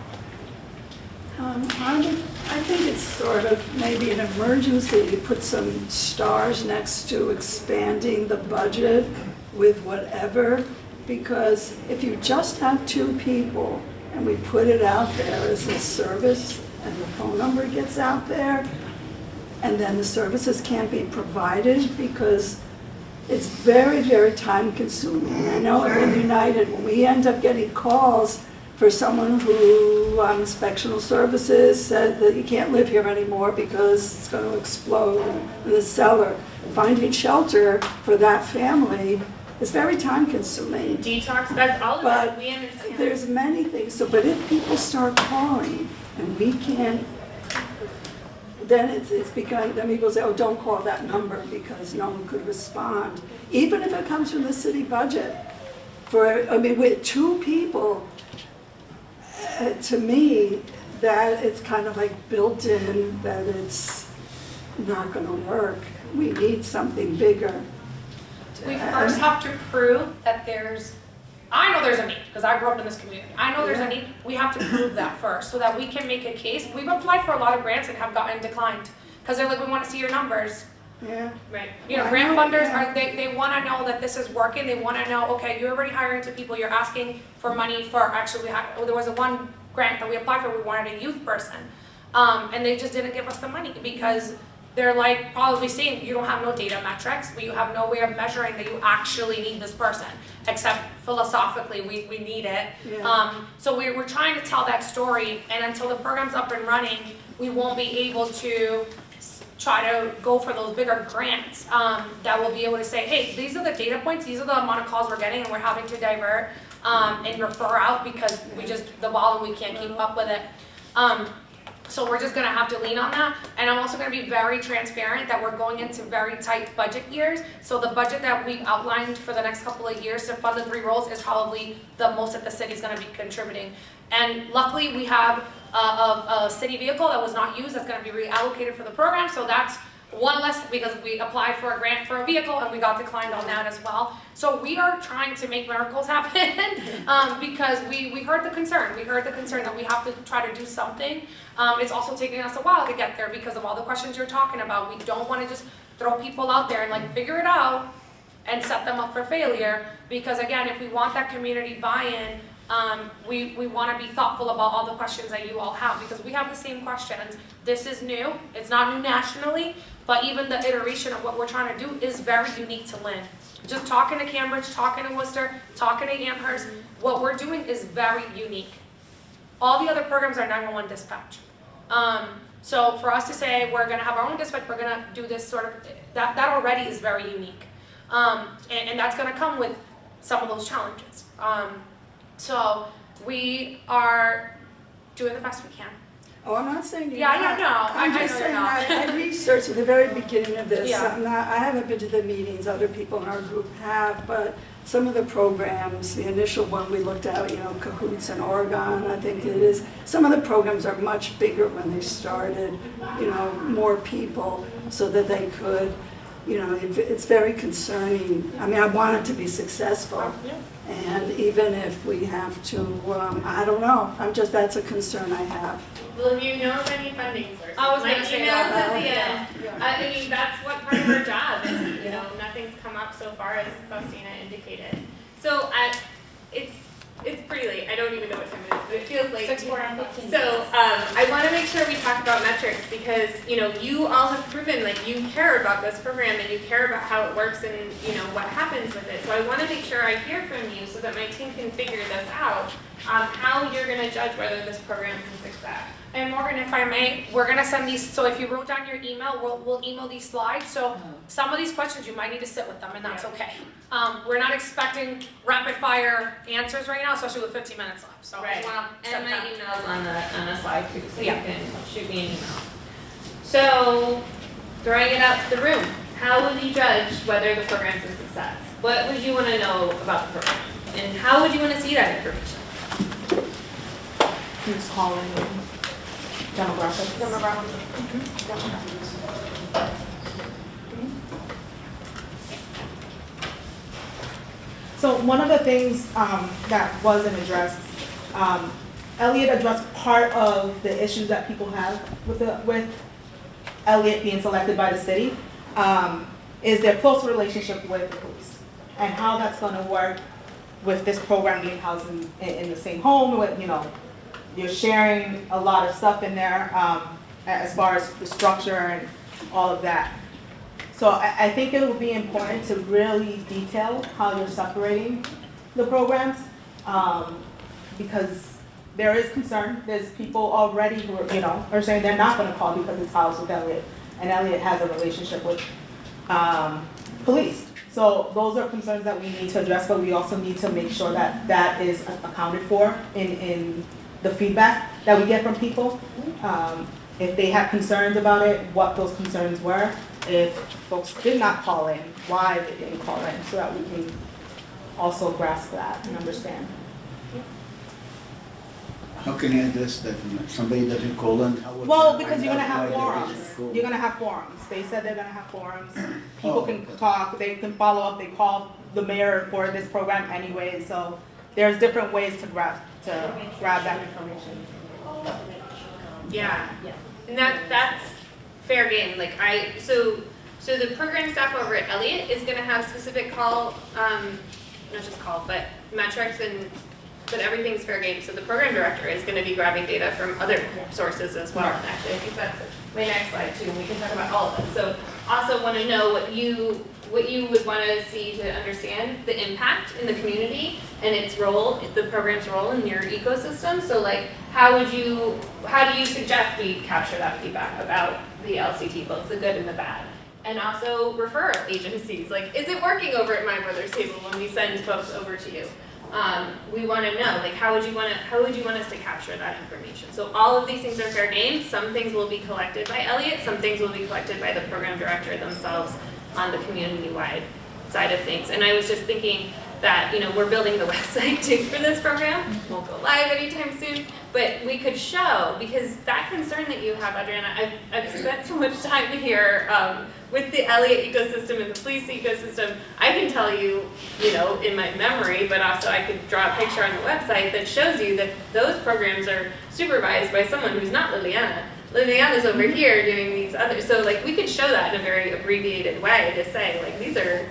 I think it's sort of maybe an emergency to put some stars next to expanding the budget with whatever, because if you just have 2 people and we put it out there as a service and the phone number gets out there, and then the services can't be provided because it's very, very time consuming. I know at Lynn United, when we end up getting calls for someone who on inspectional services said that you can't live here anymore because it's going to explode in the cellar, finding shelter for that family is very time consuming. Detox, that's all of it, we understand. There's many things, but if people start calling and we can't, then it's become, then people say, oh, don't call that number because no one could respond. Even if it comes from the city budget. With 2 people, to me, that it's kind of like built in that it's not gonna work. We need something bigger. We first have to prove that I know there's a need, because I grew up in this community. I know there's a need. We have to prove that first so that we can make a case. We've applied for a lot of grants and have gotten declined because they're like, we want to see your numbers. Yeah. Right. Grant funders they want to know that this is working. They want to know, okay, you're already hiring 2 people. You're asking for money for there was one grant that we applied for. We wanted a youth person, and they just didn't give us the money because they're like probably saying you don't have no data metrics, but you have no way of measuring that you actually need this person, except philosophically we need it. Yeah. So we're trying to tell that story, and until the program's up and running, we won't be able to try to go for those bigger grants that will be able to say, hey, these are the data points, these are the amount of calls we're getting, and we're having to divert and refer out because the volume, we can't keep up with it. So we're just gonna have to lean on that. And I'm also gonna be very transparent that we're going into very tight budget years. So the budget that we've outlined for the next couple of years to fund the 3 roles is probably the most that the city's gonna be contributing. And luckily we have a city vehicle that was not used that's gonna be reallocated for the program. So that's one less, because we applied for a grant for a vehicle and we got declined on that as well. So we are trying to make miracles happen because we heard the concern. We heard the concern that we have to try to do something. It's also taking us a while to get there because of all the questions you're talking about. We don't want to just throw people out there and like figure it out and set them up for failure, because again, if we want that community buy-in, we want to be thoughtful about all the questions that you all have, because we have the same questions. This is new. It's not new nationally, but even the iteration of what we're trying to do is very unique to Lynn. Just talking to Cambridge, talking to Worcester, talking to Amherst, what we're doing is very unique. All the other programs are 911 dispatch. So for us to say we're going to have our own dispatch, we're going to do this sort of, that already is very unique. And that's going to come with some of those challenges. So we are doing the best we can. Oh, I'm not saying you're Yeah, not. no, I I'm know just you're saying, not. I researched at the very beginning of this. Yeah. I haven't been to the meetings, other people in our group have, but some of the programs, the initial one we looked at, Cahoots in Oregon, I think it is. Some of the programs are much bigger when they started, more people so that they could, it's very concerning. I mean, I want it to be successful. And even if we have to, I don't know, that's a concern I have. Well, if you know of any funding sources, I was like gonna say emails that. at the end. I mean, that's what part of our job is, nothing's come up so far as Faustina indicated. So it's pretty late, I don't even know what time it is, but it feels late. 6:15. So I want to make sure we talk about metrics because, you all have proven like you care about this program and you care about how it works and, what happens with it. So I want to make sure I hear from you so that my team can figure this out, how you're going to judge whether this program is a success. And Morgan, if I may, we're gonna send these, so if you wrote down your email, we'll email these slides, so some of these questions, you might need to sit with them, and that's okay. We're not expecting rapid fire answers right now, especially with 15 minutes left, so I just wanna set And my that. email's on the slide too, so Yeah. you can shoot me an email. So, throwing it out to the room, how would you judge whether the program's a success? What would you want to know about the program? And how would you want to see that information? Who's calling? Demographics. So one of the things that wasn't addressed, Eliot addressed part of the issues that people have with Eliot being selected by the city, is their close relationship with the police and how that's going to work with this program being housed in the same home with, you're sharing a lot of stuff in there as far as the structure and all of that. So I think it would be important to really detail how you're separating the programs because there is concern. There's people already who are saying they're not going to call because it's housed with Eliot, and Eliot has a relationship with police. So those are concerns that we need to address, but we also need to make sure that that is accounted for in the feedback that we get from people. If they have concerns about it, what those concerns were. If folks did not call in, why they didn't call in, so that we can also grasp that and understand. How can you address that if somebody doesn't call in? How would Well, you because find you're gonna out have why they forums. didn't call? You're gonna have forums. They said they're gonna have forums. People Oh, can okay. talk, they can follow up, they call the mayor for this program anyway, so there's different ways to grab that information. Yeah, and that's fair game. Like so the program staff over at Eliot is going to have specific call, not just call, but metrics but everything's fair game. So the program director is going to be grabbing data from other sources as well. And actually, I think that's my next slide too, and we can talk about all of it. So also want to know what you would want to see to understand the impact in the community and its role, the program's role in your ecosystem. So like, how do you suggest we capture that feedback about the LCT, both the good and the bad? And also referral agencies, like, is it working over at My Brother's Table when we send folks over to you? We want to know, like, how would you want us to capture that information? So all of these things are fair game. Some things will be collected by Eliot, some things will be collected by the program director themselves on the community-wide side of things. And I was just thinking that, we're building the website too for this program. Won't go live anytime soon, but we could show, because that concern that you have, Adriana, I've spent so much time here with the Eliot ecosystem and the police ecosystem. I can tell you, in my memory, but also I could draw a picture on the website that shows you that those programs are supervised by someone who's not Liliana. Liliana's over here doing these others. So like we could show that in a very abbreviated way to say like these are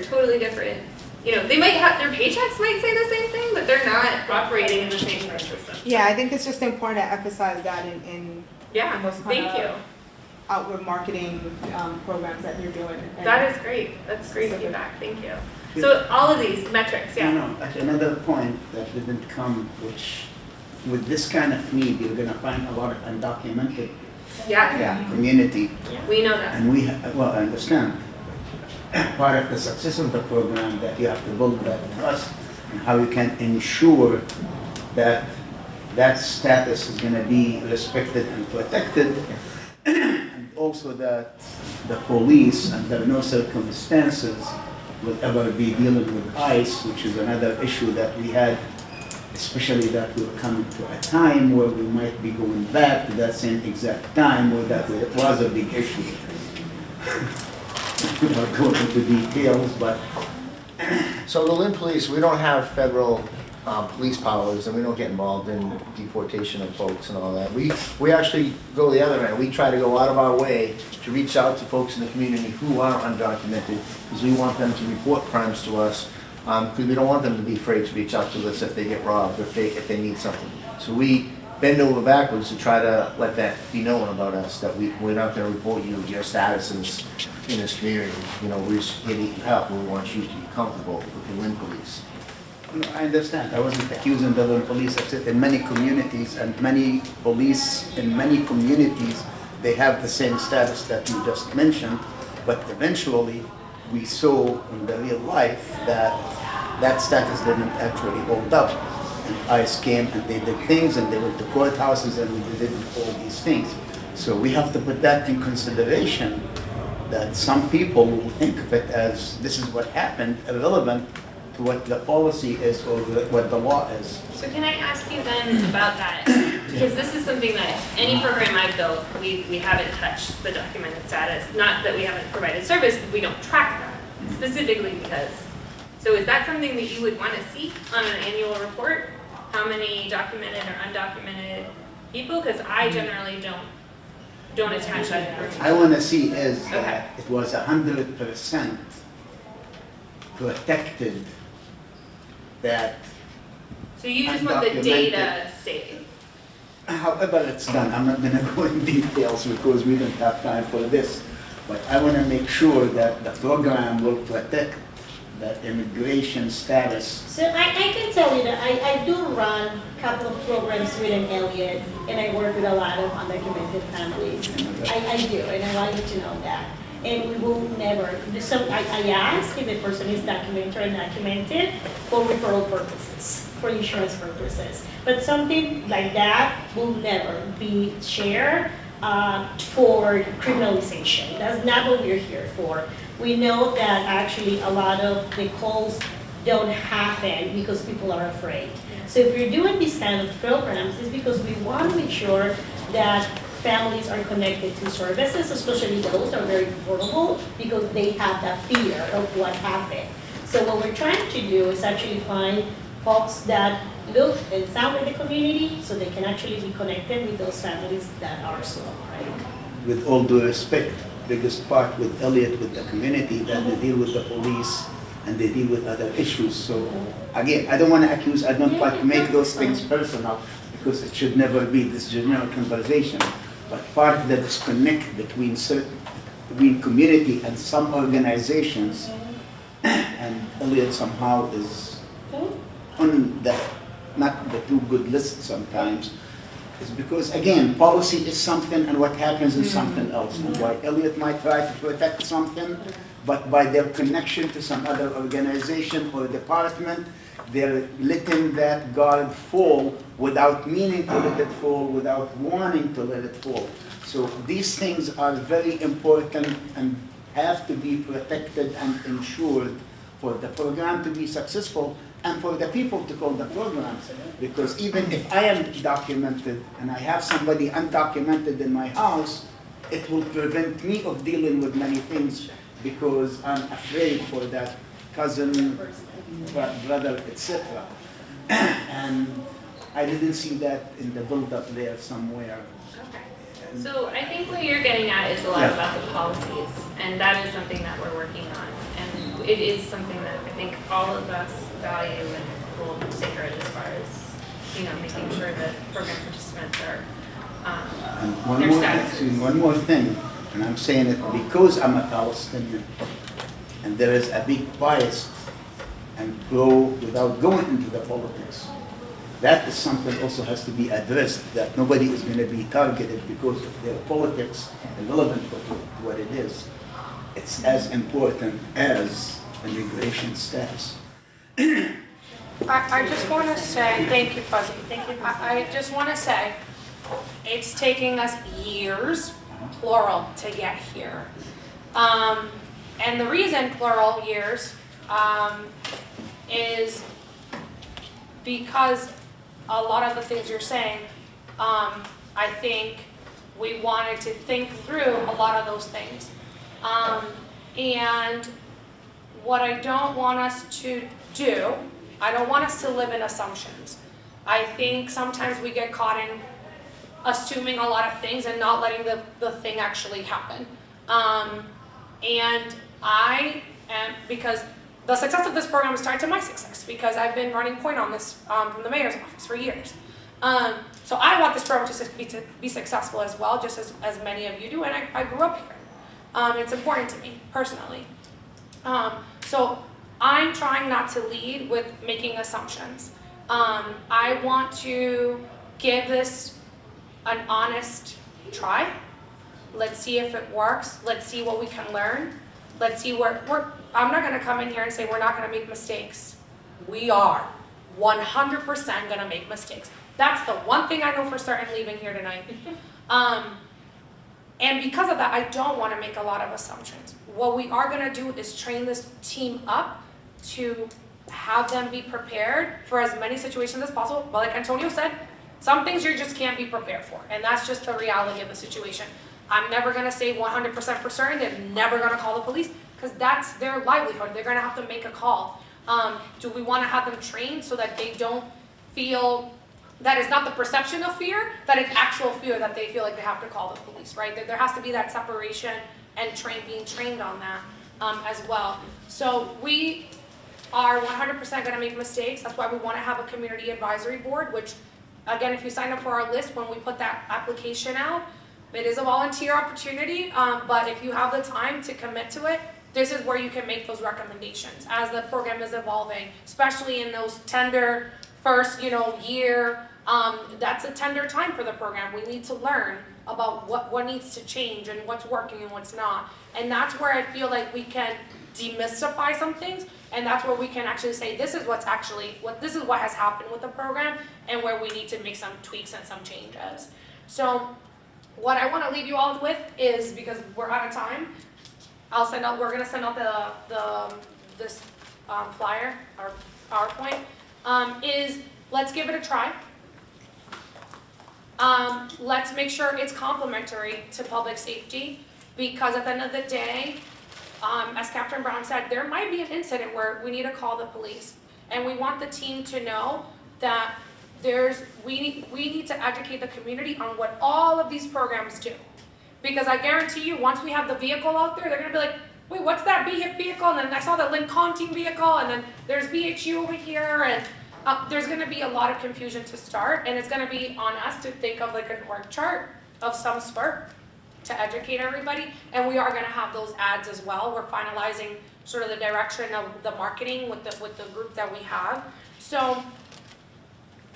totally different. They might have their paychecks might say the same thing, but they're not operating in the same system. Yeah, I think it's just important to emphasize that in those kind of outward marketing programs that you're doing. That is great. That's great feedback. Thank you. So all of these metrics, yeah. At another point that didn't come, which with this kind of need, you're gonna find a lot of undocumented community. We know that. And I understand. Part of the success of the program that you have to build that trust and how you can ensure that that status is going to be respected and protected, and also that the police, under no circumstances, will ever be dealing with ICE, which is another issue that we had, especially that we're coming to a time where we might be going back to that same exact time where that was a big issue. We won't go into details, but So the Lynn Police, we don't have federal police powers, and we don't get involved in deportation of folks and all that. We actually go the other end. We try to go out of our way to reach out to folks in the community who are undocumented, because we want them to report crimes to us, because we don't want them to be afraid to reach out to us if they get robbed, or if they need something. So we bend over backwards to try to let that be known about us, that we're not going to report your statuses in this community. You know, we're just here to help, and we want you to be comfortable with the Lynn Police. no, I understand. I wasn't accusing the Lynn Police. I said in many communities and many police in many communities, they have the same status that you just mentioned, but eventually we saw in the real life that that status didn't actually hold up. And ICE came and they did things, and they went to courthouses and we did all these things. So we have to put that in consideration, that some people will think of it as this is what happened, irrelevant to what the policy is or what the law is. So can I ask you then about that? Because this is something that any program I've built, we haven't touched the documented status. Not that we haven't provided service, but we don't track that specifically because. So is that something that you would want to see on an annual report? How many documented or undocumented people? Because I generally don't attach that. I want to see is that it was 100% protected, that So you just want the data saved? however it's done. I'm not going to go in details because we don't have time for this, but I want to make sure that the program will protect that immigration status. So I can tell you that I do run a couple of programs within Eliot, and I work with a lot of undocumented families. I do, and I want you to know that. And we will never, so I ask if the person is documented or undocumented for referral purposes, for insurance purposes. But something like that will never be shared for criminalization. That's not what we're here for. We know that actually a lot of the calls don't happen because people are afraid. So if we're doing these kind of programs, it's because we want to make sure that families are connected to services, especially those that are very vulnerable, because they have that fear of what happened. So what we're trying to do is actually find folks that look and sound like the community, so they can actually be connected with those families that are so afraid. With all due respect, biggest part with Eliot, with the community, that they deal with the police and they deal with other issues. So again, I don't want to accuse, I don't like to make those things personal, because it should never be this general conversation. But part of the disconnect between community and some organizations, and Eliot somehow is on the not the too good list sometimes, is because again, policy is something and what happens is something else. And why Eliot might try to protect something, but by their connection to some other organization or department, they're letting that guard fall without meaning to let it fall, without wanting to let it fall. So these things are very important and have to be protected and ensured for the program to be successful and for the people to call the program. Because even if I am documented and I have somebody undocumented in my house, it will prevent me of dealing with many things because I'm afraid for that cousin, brother, etc. And I didn't see that in the build-up there somewhere. Okay. So I think what you're getting at is a lot about the policies, and that is something that we're working on. And it is something that I think all of us value and hold sacred as far as, making sure that program participants are, And one more thing, and I'm saying it because I'm a Palestinian, and there is a big bias and without going into the politics. That is something also has to be addressed, that nobody is going to be targeted because of their politics, irrelevant to what it is. It's as important as immigration status. I just want to say, thank you, Fuzzy. Thank you. I just want to say, it's taking us years, plural, to get here. And the reason plural years is because a lot of the things you're saying, I think we wanted to think through a lot of those things. And what I don't want us to do, I don't want us to live in assumptions. I think sometimes we get caught in assuming a lot of things and not letting the thing actually happen. And I am, because the success of this program is tied to my success, because I've been running point on this from the mayor's office for years. So I want this program to be successful as well, just as many of you do, and I grew up here. It's important to me, personally. So I'm trying not to lead with making assumptions. I want to give this an honest try. Let's see if it works. Let's see what we can learn. Let's see where I'm not gonna come in here and say we're not gonna make mistakes. We are 100% gonna make mistakes. That's the one thing I know for certain leaving here tonight. And because of that, I don't wanna make a lot of assumptions. What we are gonna do is train this team up to have them be prepared for as many situations as possible. But like Antonio said, some things you just can't be prepared for, and that's just the reality of the situation. I'm never gonna say 100% for certain they're never gonna call the police, because that's their livelihood. They're gonna have to make a call. Do we wanna have them trained so that they don't feel that it's not the perception of fear, that it's actual fear that they feel like they have to call the police, right? There has to be that separation and being trained on that as well. So we are 100% gonna make mistakes. That's why we wanna have a community advisory board, which, again, if you sign up for our list when we put that application out, it is a volunteer opportunity, but if you have the time to commit to it, this is where you can make those recommendations as the program is evolving, especially in those tender first, year. That's a tender time for the program. We need to learn about what needs to change and what's working and what's not. And that's where I feel like we can demystify some things, and that's where we can actually say this is what has happened with the program and where we need to make some tweaks and some changes. So what I want to leave you all with is, because we're out of time, we're going to send out this flyer or PowerPoint, is let's give it a try. Let's make sure it's complementary to public safety, because at the end of the day, as Captain Brown said, there might be an incident where we need to call the police, and we want the team to know that we need to educate the community on what all of these programs do. Because I guarantee you, once we have the vehicle out there, they're gonna be like, wait, what's that vehicle? And then I saw the Lynn Calm Team vehicle, and then there's BHU over here, and there's gonna be a lot of confusion to start, and it's gonna be on us to think of like an org chart of some sort to educate everybody. And we are gonna have those ads as well. We're finalizing sort of the direction of the marketing with the group that we have. So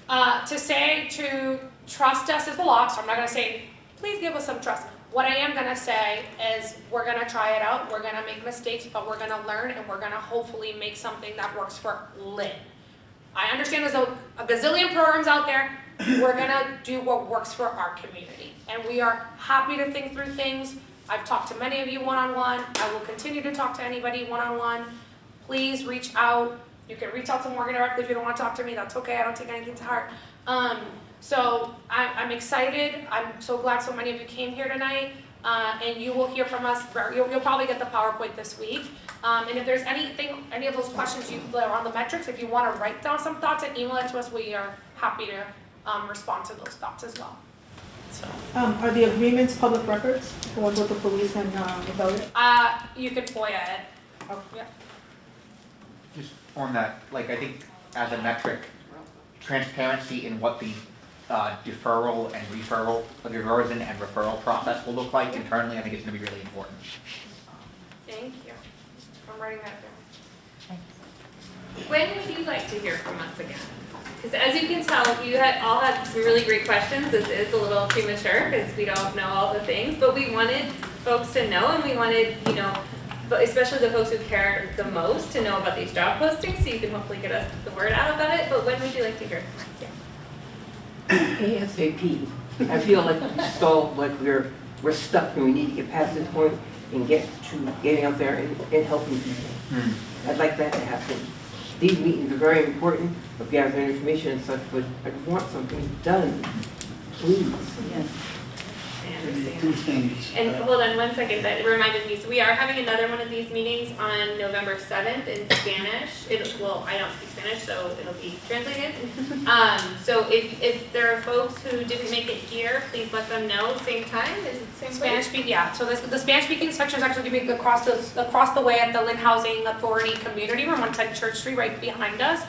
to trust us is a lot, so I'm not gonna say, please give us some trust. What I am gonna say is we're gonna try it out, we're gonna make mistakes, but we're gonna learn, and we're gonna hopefully make something that works for Lynn. I understand there's a gazillion programs out there. We're gonna do what works for our community. And we are happy to think through things. I've talked to many of you one-on-one. I will continue to talk to anybody one-on-one. Please reach out. You can reach out to Morgan directly if you don't want to talk to me. That's okay, I don't take anything to heart. So I'm excited. I'm so glad so many of you came here tonight. And you will hear from us. You'll probably get the PowerPoint this week. And if there's any of those questions that are on the metrics, if you want to write down some thoughts and email it to us, we are happy to respond to those thoughts as well. So. Are the agreements public records, the ones with the police and Eliot? You can FOIA it. Oh, yeah. Just on that, like, I think as a metric, transparency in what the deferral and referral, the diversion and referral process will look like internally, I think it's going to be really important. Thank you. I'm writing that down. When would you like to hear from us again? Because as you can tell, you all had some really great questions. This is a little premature because we don't know all the things, but we wanted folks to know, and we wanted, but especially the folks who care the most to know about these job postings, so you can hopefully get us the word out about it. But when would you like to hear from us? Yeah. ASAP. I feel like it's all like we're stuck and we need to get past this point and get to getting out there and helping people. I'd like that to happen. These meetings are very important of gathering information and such, but I want something done, please. Yes. I understand. Two things. And hold on one second, that reminded me, so we are having another one of these meetings on November 7th in Spanish. Well, I don't speak Spanish, so it'll be translated. So if there are folks who didn't make it here, please let them know. Same time, is it the same Spanish place? speaking, yeah. So the Spanish speaking section is actually going to be across the way at the Lynn Housing Authority Community Room, 110 Church Street, right behind us.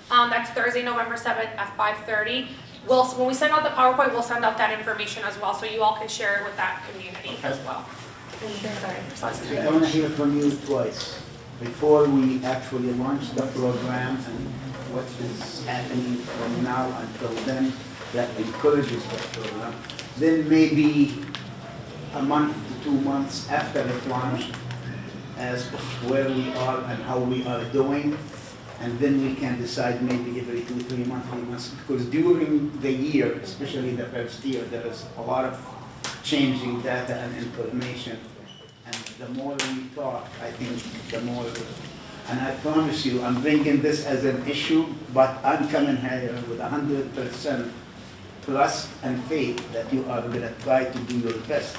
That's Thursday, November 7th at 5:30. When we send out the PowerPoint, we'll send out that information as well, so you all can share it with that community as well. I want to hear from you twice. Before we actually launch the program and what is happening from now until then that encourages the program. Then maybe a month to 2 months after it launched, as of where we are and how we are doing. And then we can decide maybe every 2-3 months, because during the year, especially the first year, there is a lot of changing data and information. And the more we talk, I think the more, and I promise you, I'm bringing this as an issue, but I'm coming here with 100% trust and faith that you are gonna try to do your best.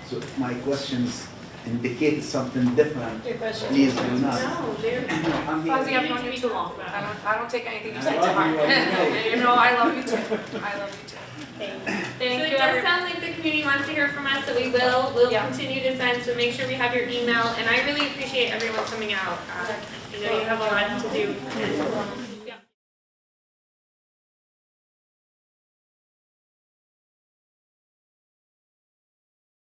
So my questions indicate something different. Please do not. No, they're. Fuzzy, I've known you too long. I don't take anything you say I to love heart. you, I know. You know, I love you too. I love you too. Thank So you, it does everyone. sound like the community wants to hear from us, so we'll continue to send, so make sure we have your email, and I really appreciate everyone coming out. I know you have a lot to do, and